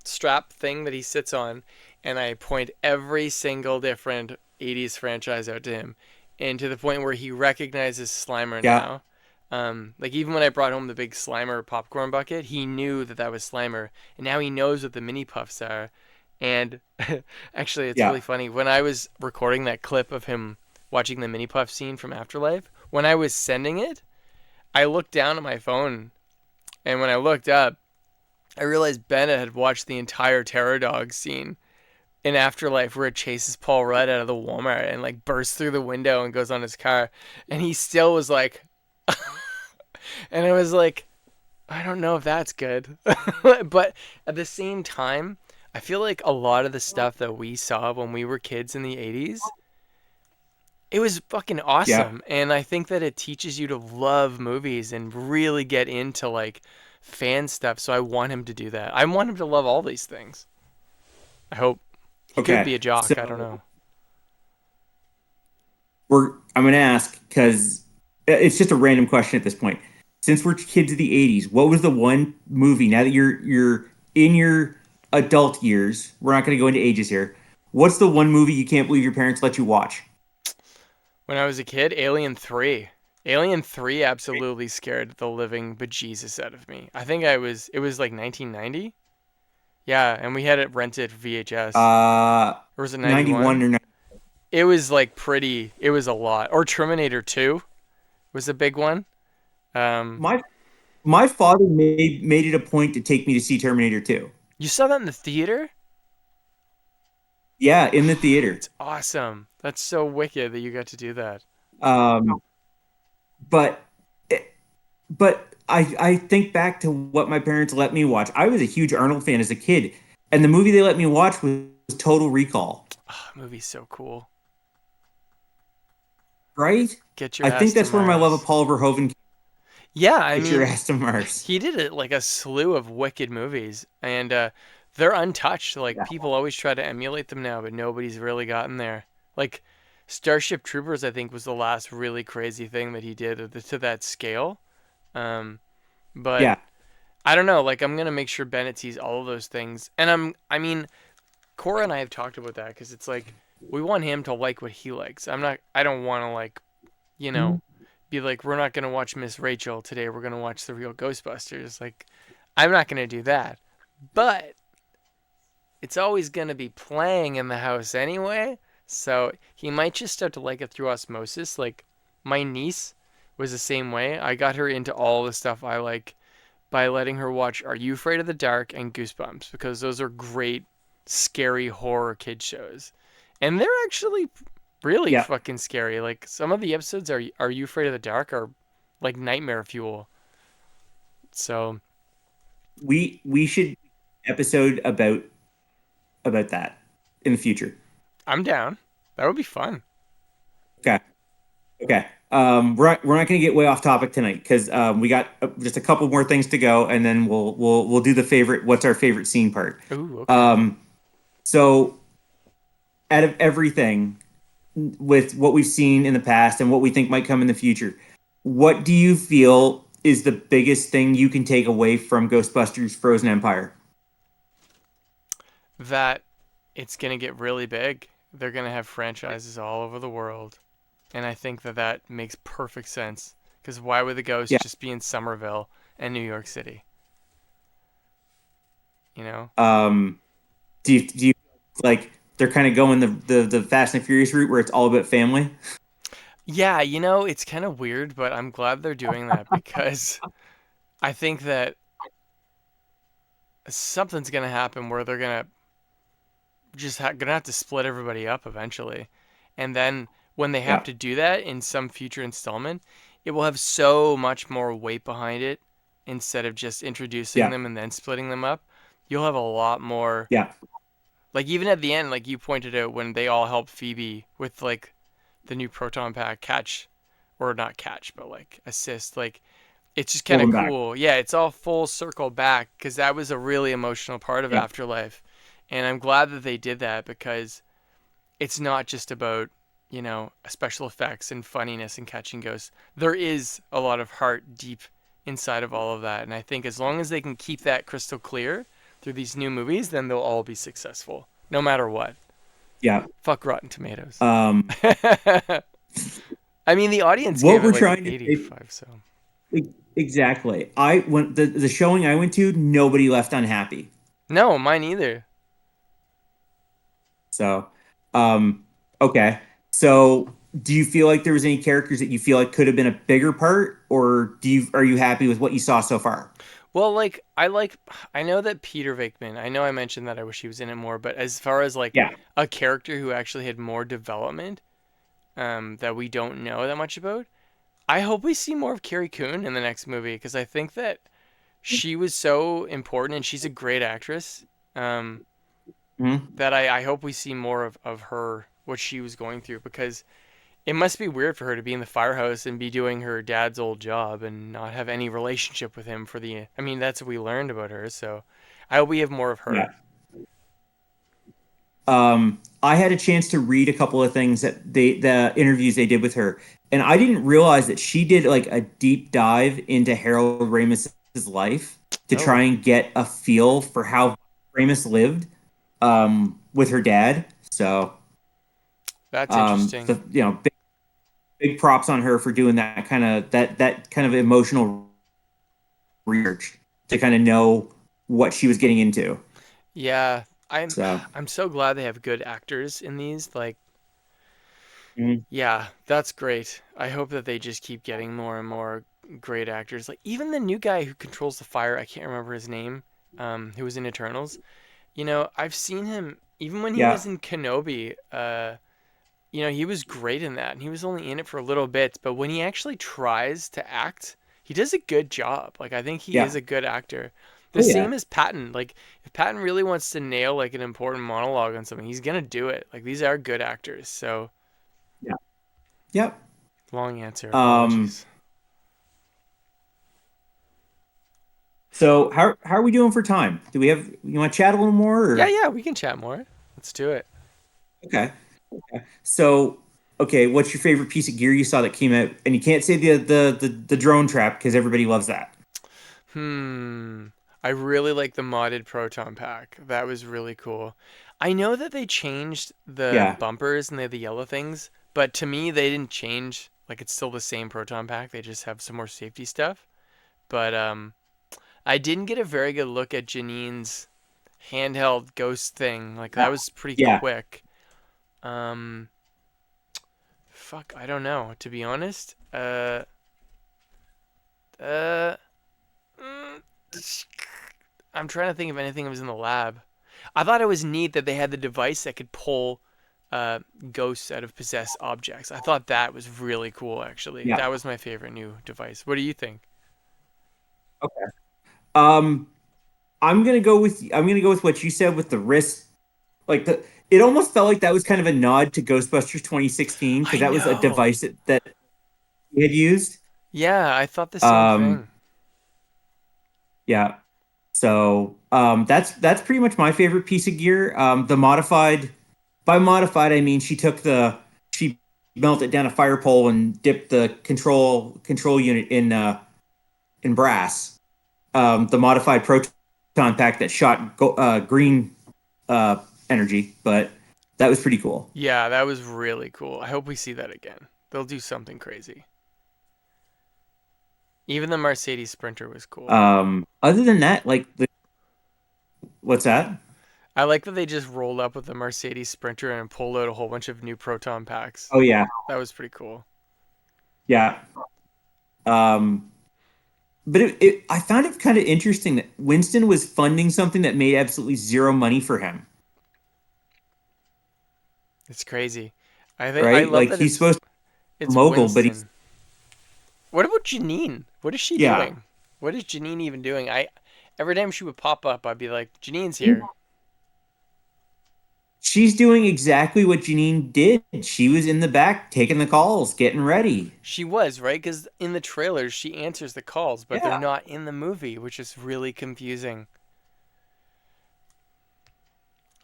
strap thing that he sits on, and I point every single different 80s franchise out to him, and to the point where he recognizes Slimer yeah, now. Like, even when I brought home the big Slimer popcorn bucket, he knew that that was Slimer, and now he knows what the mini puffs are. And actually, it's yeah, really funny. When I was recording that clip of him watching the mini puff scene from Afterlife, when I was sending it, I looked down at my phone, and when I looked up, I realized Bennett had watched the entire Terror Dog scene in Afterlife where it chases Paul Rudd out of the Walmart and like bursts through the window and goes on his car. And he still was like, and I was like, I don't know if that's good. But at the same time, I feel like a lot of the stuff that we saw when we were kids in the 80s, it was fucking yeah. awesome. And I think that it teaches you to love movies and really get into like fan stuff. So I want him to do that. I want him to love all these things. I hope. He could Okay. be a jock. I don't So know. I'm going to ask because it's just a random question at this point. Since we're kids of the '80s, what was the one movie? Now that you're in your adult years, we're not going to go into ages here. What's the one movie you can't believe your parents let you watch? When I was a kid, Alien 3. Alien 3 absolutely scared the living bejesus out of me. I think it was like 1990? Yeah, and we had it rented VHS. Uh, Or was it 91 91? or not? It was like it was a lot. Or Terminator 2 was a big one. Um, My my father made it a point to take me to see Terminator 2. you saw that in the theater? Yeah, in the theater. That's awesome. That's so wicked that you got to do that. Um, but but I think back to what my parents let me watch. I was a huge Arnold fan as a kid, and the movie they let me watch was Total Recall. Oh, movie's so cool. Right? Get your I think ass to that's where my love of Mars. Paul Verhoeven came. Yeah, I Get your mean, ass to Mars. he did it like a slew of wicked movies, and they're untouched. Like, Yeah. people always try to emulate them now, but nobody's really gotten there. Like, Starship Troopers, I think, was the last really crazy thing that he did to that scale. Um, but Yeah. I don't know. Like, I'm gonna make sure Bennett sees all of those things, and I mean, Cora and I have talked about that because it's like we want him to like what he likes. I don't want to like, you know, be like, we're not gonna watch Miss Rachel today. We're gonna watch the real Ghostbusters. Like, I'm not gonna do that. But it's always gonna be playing in the house anyway. So he might just start to like it through osmosis. Like, my niece was the same way. I got her into all the stuff I like by letting her watch Are You Afraid of the Dark and Goosebumps, because those are great scary horror kid shows. And they're actually really Yeah. fucking scary. Like, some of the episodes Are You Afraid of the Dark are like nightmare fuel. So, We should episode about that in the future. I'm down. That would be fun. Okay. Okay. We're not going to get way off topic tonight because we got just a couple more things to go, and then we'll do the favorite. What's our favorite scene part? Ooh, okay. Um, so out of everything with what we've seen in the past and what we think might come in the future, what do you feel is the biggest thing you can take away from Ghostbusters Frozen Empire? That it's going to get really big. They're going to have franchises all over the world. And I think that that makes perfect sense. Because why would the ghost Yeah. just be in Somerville and New York City. You know? Um, do you like they're kind of going the Fast and Furious route where it's all about family? Yeah, it's kind of weird, but I'm glad they're doing that because I think that something's gonna happen where they're gonna gonna have to split everybody up eventually, and then when they have Yeah, to do that in some future installment, it will have so much more weight behind it instead of just introducing yeah, them and then splitting them up. You'll have a lot more. yeah, Like even at the end, like you pointed out, when they all help Phoebe with like the new proton pack catch, or not catch, but like assist. Like it's just pull kind of them back. cool. Yeah, it's all full circle back because that was a really emotional part of Yeah, Afterlife, and I'm glad that they did that because it's not just about special effects and funniness and catching ghosts. There is a lot of heart deep inside of all of that, and I think as long as they can keep that crystal clear through these new movies, then they'll all be successful, no matter what. yeah. Fuck Rotten Tomatoes. Um, I mean, the audience what gave it we're like an trying to say 85, so. exactly. I went the showing I went to, nobody left unhappy. No, mine either. So, um, okay. So, do you feel like there was any characters that you feel like could have been a bigger part, or are you happy with what you saw so far? Well, I know that Peter Venkman, I know I mentioned that I wish he was in it more, but as far as like Yeah, a character who actually had more development, that we don't know that much about, I hope we see more of Carrie Coon in the next movie because I think that she was so important and she's a great actress. Um, hmm, that I hope we see more of her, what she was going through, because it must be weird for her to be in the firehouse and be doing her dad's old job and not have any relationship with him for the. I mean, that's what we learned about her. So I hope we have more of yeah. her. I had a chance to read a couple of things that the interviews they did with her, and I didn't realize that she did like a deep dive into Harold Ramis's life to try Oh, and get a feel for how Ramis lived with her dad. So, that's interesting. big props on her for doing that kind of emotional research to kind of know what she was getting into. Yeah, I'm So, I'm so glad they have good actors in these. Like, mhm. yeah, that's great. I hope that they just keep getting more and more great actors. Like even the new guy who controls the fire, I can't remember his name, who was in Eternals. I've seen him even when he Yeah, was in Kenobi. He was great in that, and he was only in it for a little bit. But when he actually tries to act, he does a good job. Like I think he is yeah, a good actor. The oh yeah, same as Patton. Like if Patton really wants to nail like an important monologue on something, he's gonna do it. Like these are good actors. So yeah, yep. long answer. Um, Apologies. so how are we doing for time? Do we have you want to chat a little more Yeah, or yeah, we can chat more. Let's do it. okay. So okay, what's your favorite piece of gear you saw that came out? And you can't say the drone trap because everybody loves that. Hmm. I really like the modded proton pack. That was really cool. I know that they changed the Yeah, bumpers and they have the yellow things, but to me they didn't change. Like it's still the same proton pack. They just have some more safety stuff. But I didn't get a very good look at Janine's handheld ghost thing. Like that was pretty yeah. quick. Um, fuck, I don't know. To be honest, uh, mm, I'm trying to think of anything that was in the lab. I thought it was neat that they had the device that could pull uh, ghosts out of possessed objects. I thought that was really cool, actually. Yeah. That was my favorite new device. What do you think? Okay. I'm gonna go with what you said with the wrist. Like it almost felt like that was kind of a nod to Ghostbusters 2016 because I that was a know. device that we had used. Yeah, I thought the same Um, thing. yeah. So that's pretty much my favorite piece of gear. The modified by modified I mean she melted down a fire pole and dipped the control unit in brass. The modified proton pack that shot green energy, but that was pretty cool. Yeah, that was really cool. I hope we see that again. They'll do something crazy. Even the Mercedes Sprinter was cool. Other than that, what's that? I like that they just rolled up with the Mercedes Sprinter and pulled out a whole bunch of new proton packs. Oh yeah, That was pretty cool. yeah. Um, but I found it kind of interesting that Winston was funding something that made absolutely zero money for him, It's crazy. I right? love Like that he's supposed to be a it's mogul, but he's Winston. What about Janine? What is she yeah. doing? What is Janine even doing? I every time she would pop up, I'd be like, Janine's here. She's doing exactly what Janine did. She was in the back taking the calls, getting ready. She was, right? Because in the trailers, she answers the calls, but they're Yeah. not in the movie, which is really confusing.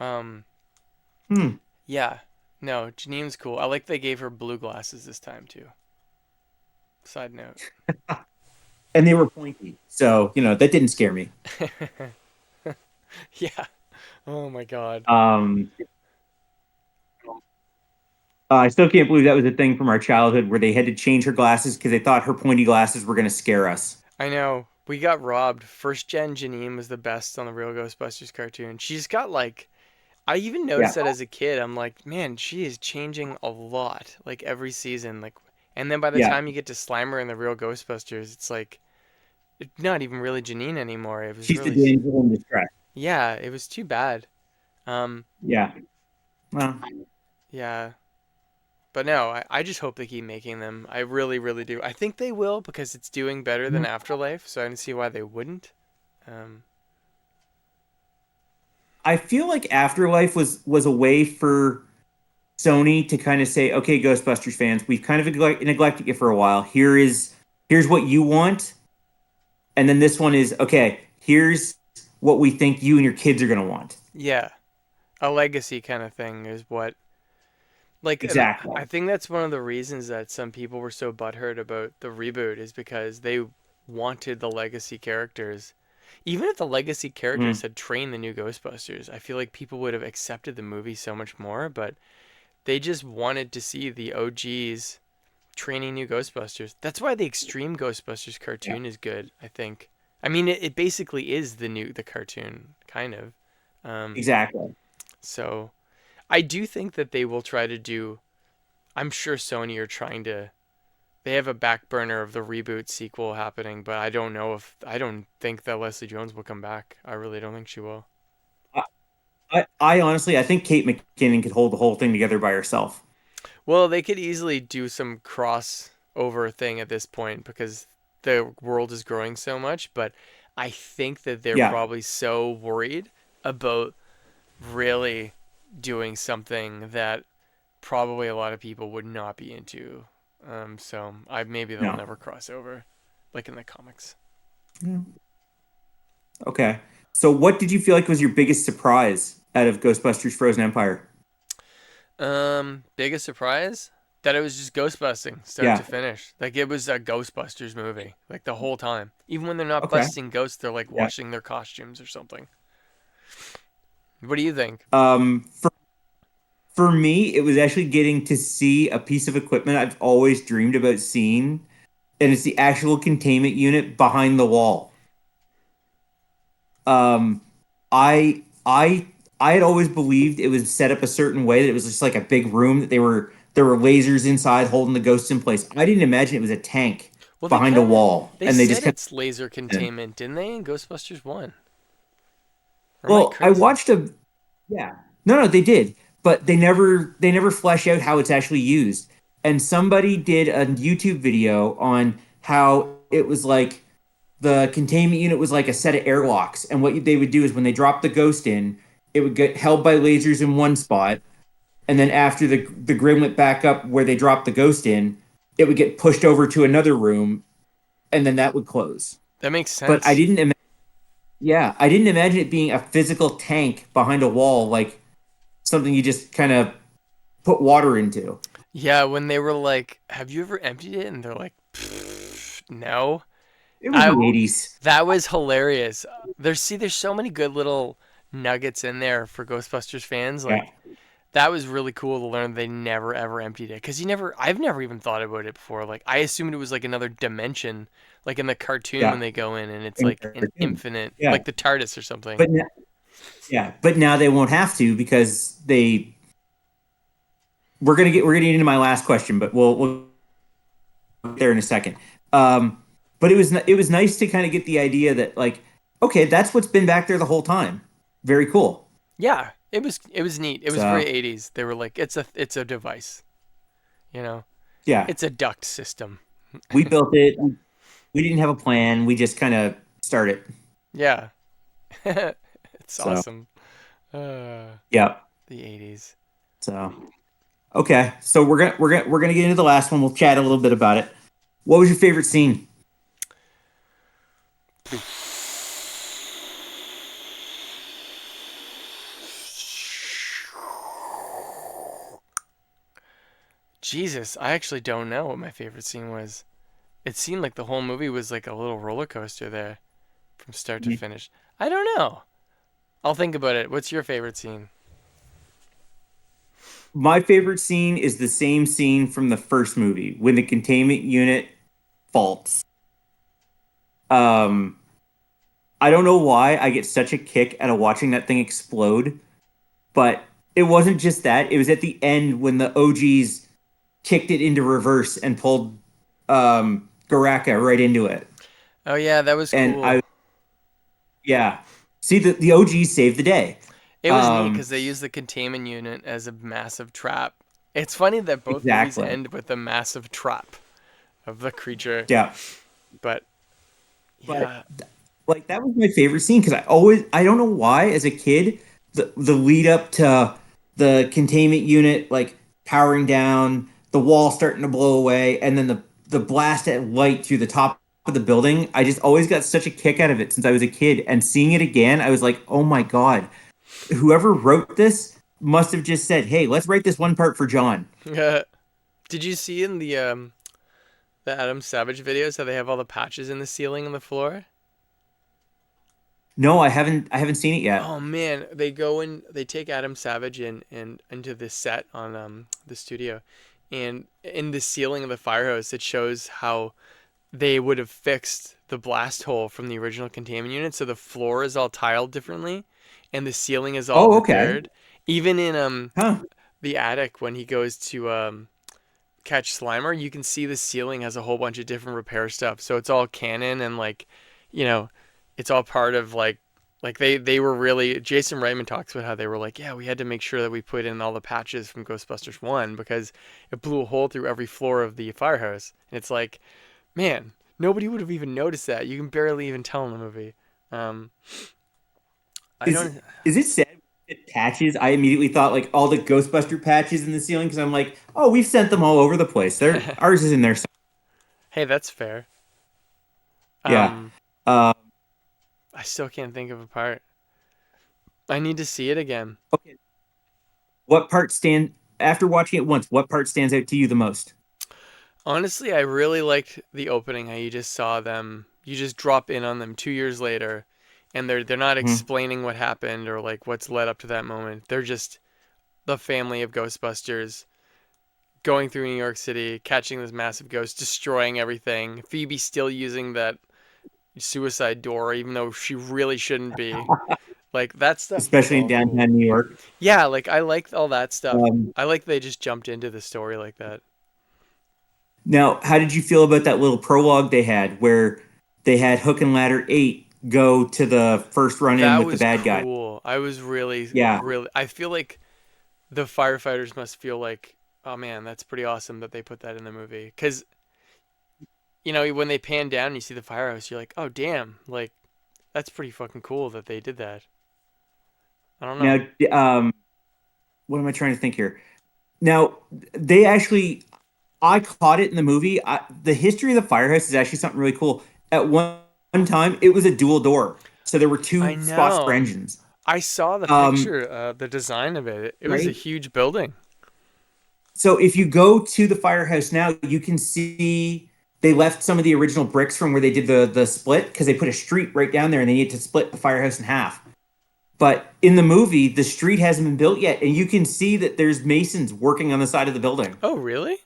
Um, Hmm. yeah. No, Janine's cool. I like they gave her blue glasses this time, too. Side note. And they were pointy. So, that didn't scare me. Yeah. Oh my God. Um, I still can't believe that was a thing from our childhood where they had to change her glasses because they thought her pointy glasses were going to scare us. I know. We got robbed. First gen Janine was the best on the real Ghostbusters cartoon. She's got like I even Yeah. noticed that as a kid. I'm like, man, she is changing a lot, like every season. Like, and then by the Yeah. time you get to Slimer and the real Ghostbusters, it's like it's not even really Janine anymore. It was She's the really, damsel in distress. yeah, it was too bad. Um, Yeah. Well, yeah, but no, I just hope they keep making them. I really, really do. I think they will because it's doing better than Afterlife, so I don't see why they wouldn't. Um, I feel like Afterlife was a way for Sony to kind of say, okay, Ghostbusters fans, we've kind of neglected you for a while. Here's what you want, and then this one is okay. Here's what we think you and your kids are gonna want. yeah, a legacy kind of thing is what like, and I Exactly. think that's one of the reasons that some people were so butthurt about the reboot is because they wanted the legacy characters. Even if the legacy characters Mm, had trained the new Ghostbusters, I feel like people would have accepted the movie so much more, but they just wanted to see the OGs training new Ghostbusters. That's why the Extreme Ghostbusters yeah. cartoon is good, I think. I mean, it basically is the cartoon, kind of. Um, Exactly. so I do think that they will try to do. I'm sure Sony are trying to. They have a back burner of the reboot sequel happening, but I don't know if I don't think that Leslie Jones will come back. I really don't think she will. I, I honestly, I think Kate McKinnon could hold the whole thing together by herself. Well, they could easily do some crossover thing at this point because the world is growing so much, but I think that they're Yeah. probably so worried about really doing something that probably a lot of people would not be into. So I maybe they'll No. never cross over, like in the comics. Yeah. Okay. So, what did you feel like was your biggest surprise out of Ghostbusters Frozen Empire? Biggest surprise that it was just ghostbusting start Yeah. to finish. Like it was a Ghostbusters movie, like the whole time. Even when they're not Okay. busting ghosts, they're like Yeah. washing their costumes or something. What do you think? For me, it was actually getting to see a piece of equipment I've always dreamed about seeing, and it's the actual containment unit behind the wall. Um, I had always believed it was set up a certain way that it was just like a big room that there were lasers inside holding the ghosts in place. I didn't imagine it was a tank Well, behind a wall, they and they just said kept. it's laser containment, didn't they, in Ghostbusters 1? Or am I Well, I crazy? watched a yeah. No, they did, but they never flesh out how it's actually used. And somebody did a YouTube video on how it was like the containment unit was like a set of airlocks, and what they would do is when they dropped the ghost in, it would get held by lasers in one spot, and then after the grid went back up where they dropped the ghost in, it would get pushed over to another room, and then that would close. That makes But sense. I didn't imagine it being a physical tank behind a wall, like something you just kind of put water into. Yeah, when they were like, "Have you ever emptied it?" and they're like, "No." It was I the 80s. That was hilarious. There's so many good little nuggets in there for Ghostbusters fans. Yeah. Like That was really cool to learn they never ever emptied it. Because I've never even thought about it before. Like, I assumed it was like another dimension, like in the cartoon when Yeah. they go in and it's In like an cartoon. infinite, Yeah. like the TARDIS or something. But but now they won't have to because we're getting into my last question, but we'll get there in a second. But it was nice to kind of get the idea that like, okay, that's what's been back there the whole time. Very cool. Yeah, it was neat. It was very So 80s. They were like, it's a device, you know, yeah, it's a duct system. we built it. We didn't have a plan. We just kind of started. Yeah, it's So awesome. Uh, yeah. the 80s. So okay, so we're gonna get into the last one. We'll chat a little bit about it. What was your favorite scene? Jesus, I actually don't know what my favorite scene was. It seemed like the whole movie was like a little roller coaster there from start to finish. I don't know. I'll think about it. What's your favorite scene? My favorite scene is the same scene from the first movie when the containment unit faults. Um, I don't know why I get such a kick out of watching that thing explode, but it wasn't just that. It was at the end when the OGs kicked it into reverse and pulled Garaka right into it. Oh yeah, that was And cool. yeah. See, the OGs saved the day. It was neat Um, because they used the containment unit as a massive trap. It's funny that both movies exactly. end with a massive trap of the creature, Yeah. but But yeah, like that was my favorite scene because I don't know why as a kid the lead up to the containment unit like powering down, the wall starting to blow away, and then the blast at light through the top of the building. I just always got such a kick out of it since I was a kid, and seeing it again, I was like, oh my god, whoever wrote this must have just said, hey, let's write this one part for John. Did you see in the Adam Savage videos how they have all the patches in the ceiling and the floor? No, I haven't seen it yet. Oh man, they go in, they take Adam Savage in and into this set on the studio, and in the ceiling of the firehouse, it shows how they would have fixed the blast hole from the original containment unit, so the floor is all tiled differently, and the ceiling is all Oh, okay. repaired. Even in Huh. the attic when he goes to catch Slimer, you can see the ceiling has a whole bunch of different repair stuff. So it's all canon and like, you know, it's all part of like they were really Jason Reitman talks about how they were like, yeah, we had to make sure that we put in all the patches from Ghostbusters 1 because it blew a hole through every floor of the firehouse. And it's like, man, nobody would have even noticed that. You can barely even tell in the movie. Um, I Is don't. is it sad with patches? I immediately thought like all the Ghostbuster patches in the ceiling because I'm like, oh, we've sent them all over the place. They're ours is in there. Hey, that's fair. Yeah. Um, Uh, I still can't think of a part. I need to see it again. okay. What part stand after watching it once? What part stands out to you the most? Honestly, I really liked the opening. How you just saw them, you just drop in on them 2 years later, and they're not Mhm. explaining what happened or like what's led up to that moment. They're just the family of Ghostbusters going through New York City, catching this massive ghost, destroying everything. Phoebe still using that suicide door, even though she really shouldn't be. Like that stuff was Especially in all cool. downtown New York. Yeah, like I liked all that stuff. Um, I like they just jumped into the story like that. Now, how did you feel about that little prologue they had where they had Hook and Ladder 8 go to the first run in That with the was bad guy? cool. I was really, Yeah. really. I feel like the firefighters must feel like, oh man, that's pretty awesome that they put that in the movie. Because when they pan down and you see the firehouse, you're like, oh damn, like that's pretty fucking cool that they did that. I don't know. Now, what am I trying to think here? Now, they actually, I caught it in the movie. The history of the firehouse is actually something really cool. At one time, it was a dual door, so there were I two spots for know. engines. I saw the Um, picture, the design of it. It was a right. huge building. So if you go to the firehouse now, you can see they left some of the original bricks from where they did the split because they put a street right down there and they needed to split the firehouse in half. But in the movie, the street hasn't been built yet, and you can see that there's masons working on the side of the building. Oh, really?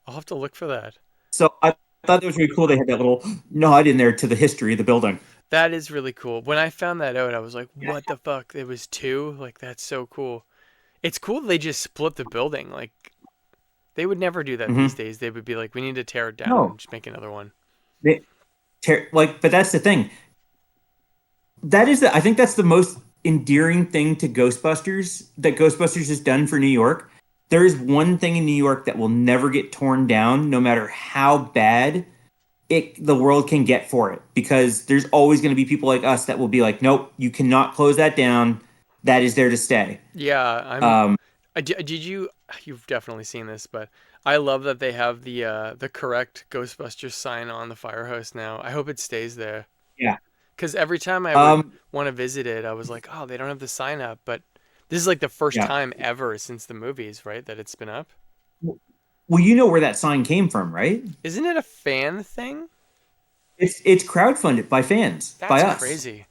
I'll have to look for that. So I thought that was really cool. They had that little nod in there to the history of the building. That is really cool. When I found that out, I was like, what the fuck? It was two? Like, that's so cool. It's cool they just split the building. Like, they would never do that these days. They would be like, we need to tear it down No. and just make another one. But that's the thing. I think that's the most endearing thing to Ghostbusters that Ghostbusters has done for New York. There is one thing in New York that will never get torn down, no matter how bad the world can get for it, because there's always going to be people like us that will be like, nope, you cannot close that down. That is there to stay. Yeah, did you? You've definitely seen this, but I love that they have the correct Ghostbusters sign on the firehouse now. I hope it stays there. Yeah. Because every time I would want to visit it, I was like, oh, they don't have the sign up. But this is like the first time ever since the movies, right, that it's been up. Well, you know where that sign came from, right? Isn't it a fan thing? It's crowdfunded by fans, by us. That's crazy.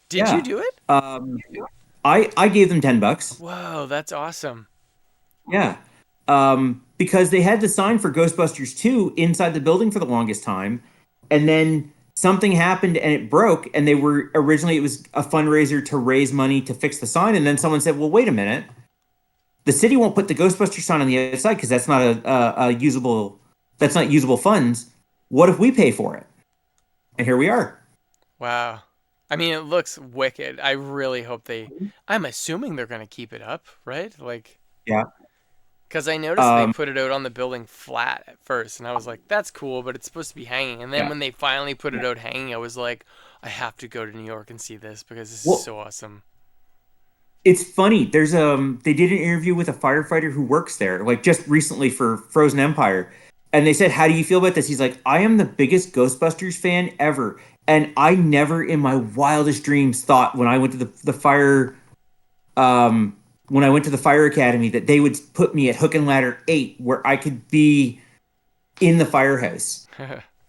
Did you do it? I gave them $10. Whoa, that's awesome. Yeah. Because they had the sign for Ghostbusters 2 inside the building for the longest time, and then something happened and it broke, and it was a fundraiser to raise money to fix the sign, and then someone said, well, wait a minute. The city won't put the Ghostbusters sign on the outside because that's not usable funds. What if we pay for it? And here we are. Wow. I mean, it looks wicked. I really hope I'm assuming they're going to keep it up, right? Like, yeah. Because I noticed they put it out on the building flat at first, and I was like, that's cool, but it's supposed to be hanging. And then when they finally put it out hanging, I was like, I have to go to New York and see this because this is so awesome. It's funny. There's they did an interview with a firefighter who works there, like just recently for Frozen Empire. And they said, how do you feel about this? He's like, I am the biggest Ghostbusters fan ever. And I never in my wildest dreams thought when I went to the fire academy that they would put me at Hook and Ladder 8 where I could be in the firehouse.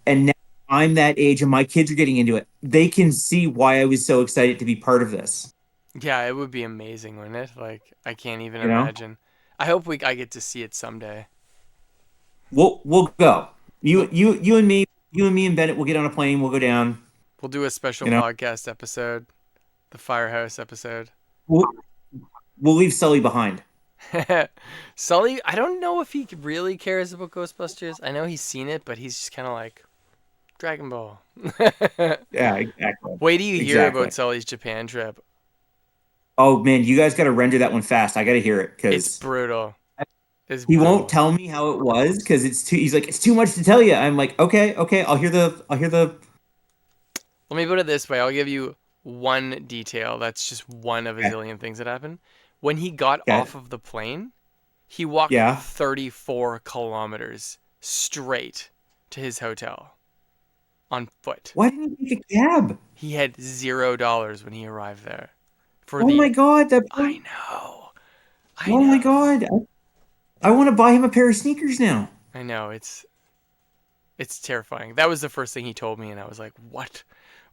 And now I'm that age and my kids are getting into it. They can see why I was so excited to be part of this. Yeah, it would be amazing, wouldn't it? Like, I can't even imagine. I hope I get to see it someday. We'll go. You and me and Bennett will get on a plane. We'll go down. We'll do a special podcast episode, the Firehouse episode. We'll leave Sully behind. Sully, I don't know if he really cares about Ghostbusters. I know he's seen it, but he's just kind of like Dragon Ball. Yeah, exactly. Wait till you hear about Sully's Japan trip. Oh man, you guys got to render that one fast. I got to hear it because it's brutal. He won't tell me how it was because he's like, it's too much to tell you. I'm like, okay, I'll hear the. Let me put it this way. I'll give you one detail. That's just one of a zillion things that happened. When he got off of the plane, he walked 34 kilometers straight to his hotel on foot. Why didn't he take a cab? He had $0 when he arrived there. My god! I know. My god! I want to buy him a pair of sneakers now. I know, it's terrifying. That was the first thing he told me, and I was like, "What?"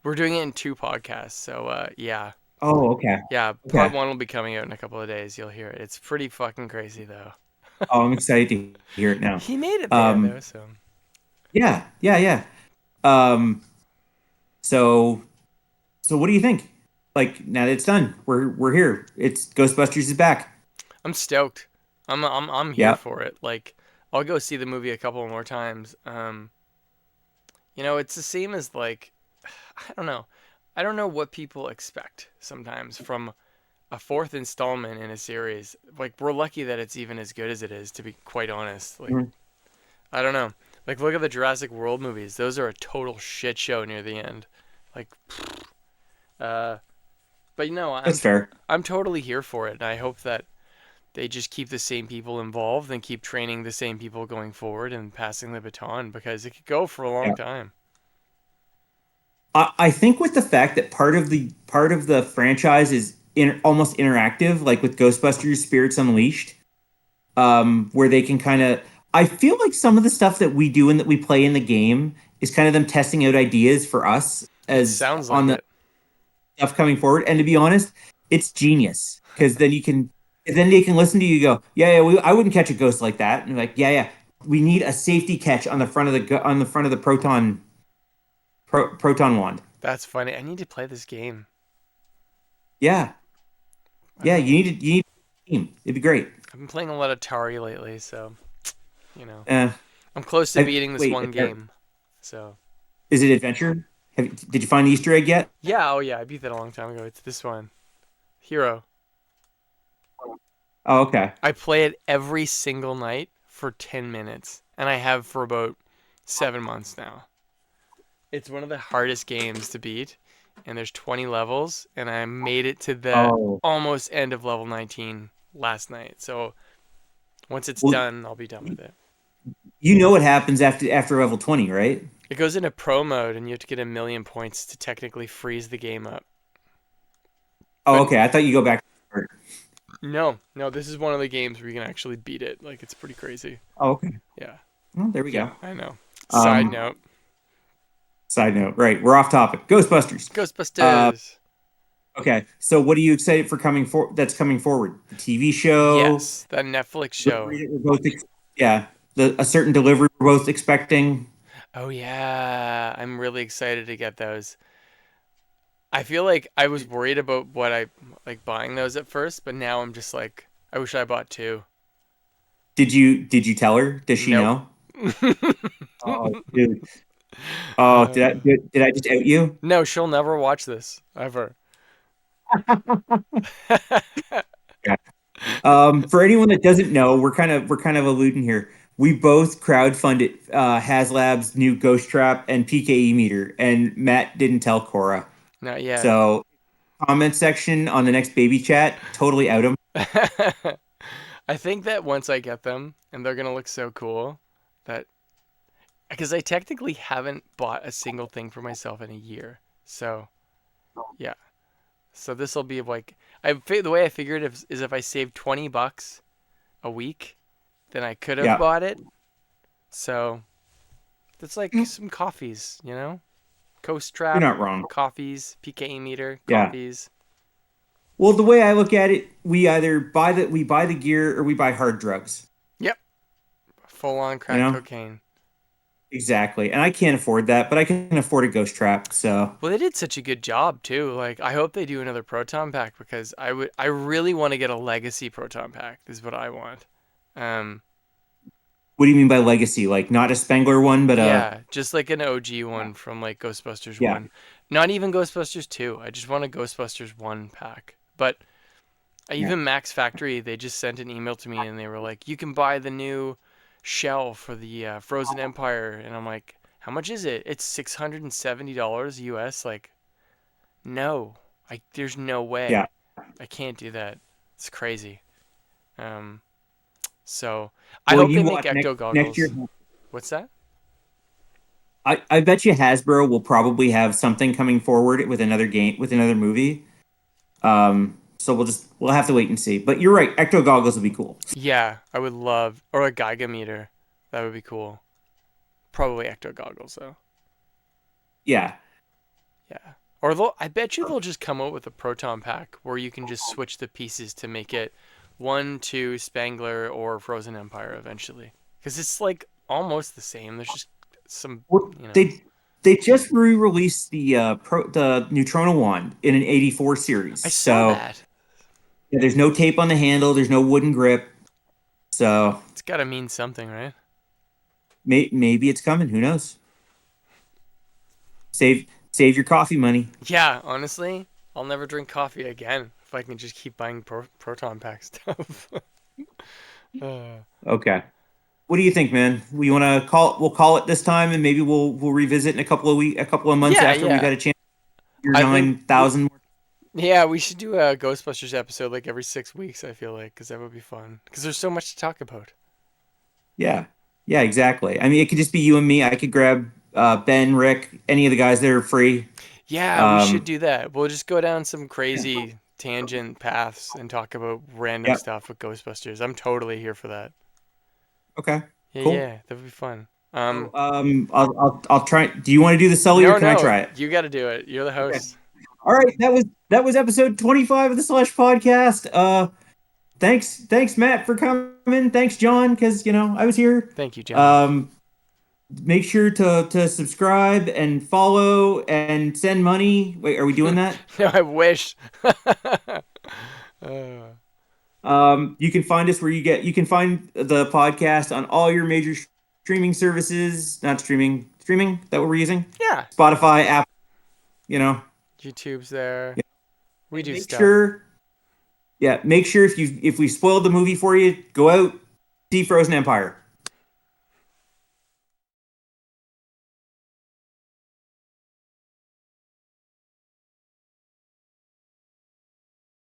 We're doing it in 2 podcasts, so yeah. Oh, okay. Yeah, part 1 will be coming out in a couple of days. You'll hear it. It's pretty fucking crazy, though. Oh, I'm excited to hear it now. He made it there, though. So. Yeah. So what do you think? Like, now that it's done, we're here. It's Ghostbusters is back. I'm stoked. I'm here for it. Like, I'll go see the movie a couple more times. It's the same as like, I don't know. I don't know what people expect sometimes from a 4th installment in a series. Like, we're lucky that it's even as good as it is, to be quite honest. Like, I don't know. Like, look at the Jurassic World movies. Those are a total shit show near the end. Like, but that's fair. I'm totally here for it, and I hope that they just keep the same people involved and keep training the same people going forward and passing the baton, because it could go for a long time. I think with the fact that part of the franchise is almost interactive, like with Ghostbusters Spirits Unleashed, where they can kind of, I feel like some of the stuff that we do and that we play in the game is kind of them testing out ideas for us as sounds like it. stuff coming forward. And to be honest, it's genius because then they can listen to you go, I wouldn't catch a ghost like that. And you're like, yeah. We need a safety catch on the front of the proton wand. That's funny. I need to play this game. Yeah. Yeah, you need a team. It'd be great. I've been playing a lot of Atari lately, so Uh, I'm close to beating this wait, one game. So is it adventure? Did you find the Easter egg yet? yeah, oh yeah, I beat that a long time ago. It's this one, Hero. Oh, okay. I play it every single night for 10 minutes, and I have for about 7 months now. It's one of the hardest games to beat, and there's 20 levels, and I made it to the almost end of level 19 last night. So once it's done, I'll be done with it. You know what happens after level 20, right? It goes into pro mode, and you have to get 1,000,000 points to technically freeze the game up. Oh, okay. I thought you go back. No, this is one of the games where you can actually beat it. Like, it's pretty crazy. Oh, okay. Yeah. Well, there we go. I know. Side note. Right. We're off topic. Ghostbusters. Ghostbusters. Okay. So what are you excited for that's coming forward? The TV show? Yes, that Netflix show. A certain delivery we're both expecting. Oh, yeah. I'm really excited to get those. I feel like I was worried about buying those at first, but now I'm just like, I wish I bought 2. Did you tell her? Does she know? Oh, dude. Oh, did I just out you? No, she'll never watch this ever. Yeah. For anyone that doesn't know, we're kind of alluding here. We both crowdfunded HasLab's new Ghost Trap and PKE meter, and Matt didn't tell Cora. Not yet. So, comment section on the next baby chat, totally out him. I think that once I get them, and they're gonna look so cool, that because I technically haven't bought a single thing for myself in a year. So, yeah. So this will be like the way I figured it is if I save $20 a week, then I could have bought it. So that's like some coffees, Ghost Trap. You're not wrong. Coffees, PKE meter, coffees. Well, the way I look at it, we either buy the gear or we buy hard drugs. Yep. Full on crack cocaine. Exactly. And I can't afford that, but I can afford a Ghost Trap, so. Well, they did such a good job too. Like, I hope they do another proton pack because I really want to get a legacy proton pack. This is what I want. What do you mean by legacy? Like not a Spengler one, but just like an OG one from like Ghostbusters 1. Not even Ghostbusters 2. I just want a Ghostbusters 1 pack. But even Max Factory, they just sent an email to me and they were like, "You can buy the new shell for the Frozen Empire," and I'm like, "How much is it?" It's $670 US. Like, no, there's no way. I can't do that. It's crazy. So I hope they make Ecto goggles. Next year. What's that? I bet you Hasbro will probably have something coming forward with another game, with another movie. So we'll have to wait and see. But you're right, Ecto goggles would be cool. Yeah, I would love, or a Geiger meter. That would be cool. Probably Ecto goggles though. Yeah. Yeah. Or I bet you they'll just come out with a proton pack where you can just switch the pieces to make it 1, 2 Spengler or Frozen Empire eventually. Because it's like almost the same. There's just some. They just re-released the Neutrona wand in an 84 series. I saw that. Yeah, there's no tape on the handle. There's no wooden grip. So it's got to mean something, right? Maybe it's coming. Who knows? Save your coffee money. Yeah, honestly, I'll never drink coffee again if I can just keep buying proton pack stuff. Okay. What do you think, man? We want to we'll call it this time, and maybe we'll revisit in a couple of months after we've had a chance. 9,000 more. Yeah, we should do a Ghostbusters episode like every 6 weeks. I feel like because that would be fun. Because there's so much to talk about. Yeah, exactly. I mean, it could just be you and me. I could grab Ben, Rick, any of the guys that are free. Yeah, we should do that. We'll just go down some crazy tangent paths and talk about random stuff with Ghostbusters. I'm totally here for that. Okay. Yeah, cool. Yeah, that would be fun. I'll try. Do you want to do the Sully or can I try it? You got to do it. You're the host. All right, that was episode 25 of the Slush podcast. Thanks Matt for coming. Thanks John, because I was here. Thank you, John. Make sure to subscribe and follow and send money. Wait, are we doing that? No, I wish. You can find us where you can find the podcast on all your major streaming services. Not streaming that what we're using. Yeah. Spotify, Apple. YouTube's there. Yeah. We do make stuff. Sure, make sure if we spoiled the movie for you, go out, see Frozen Empire.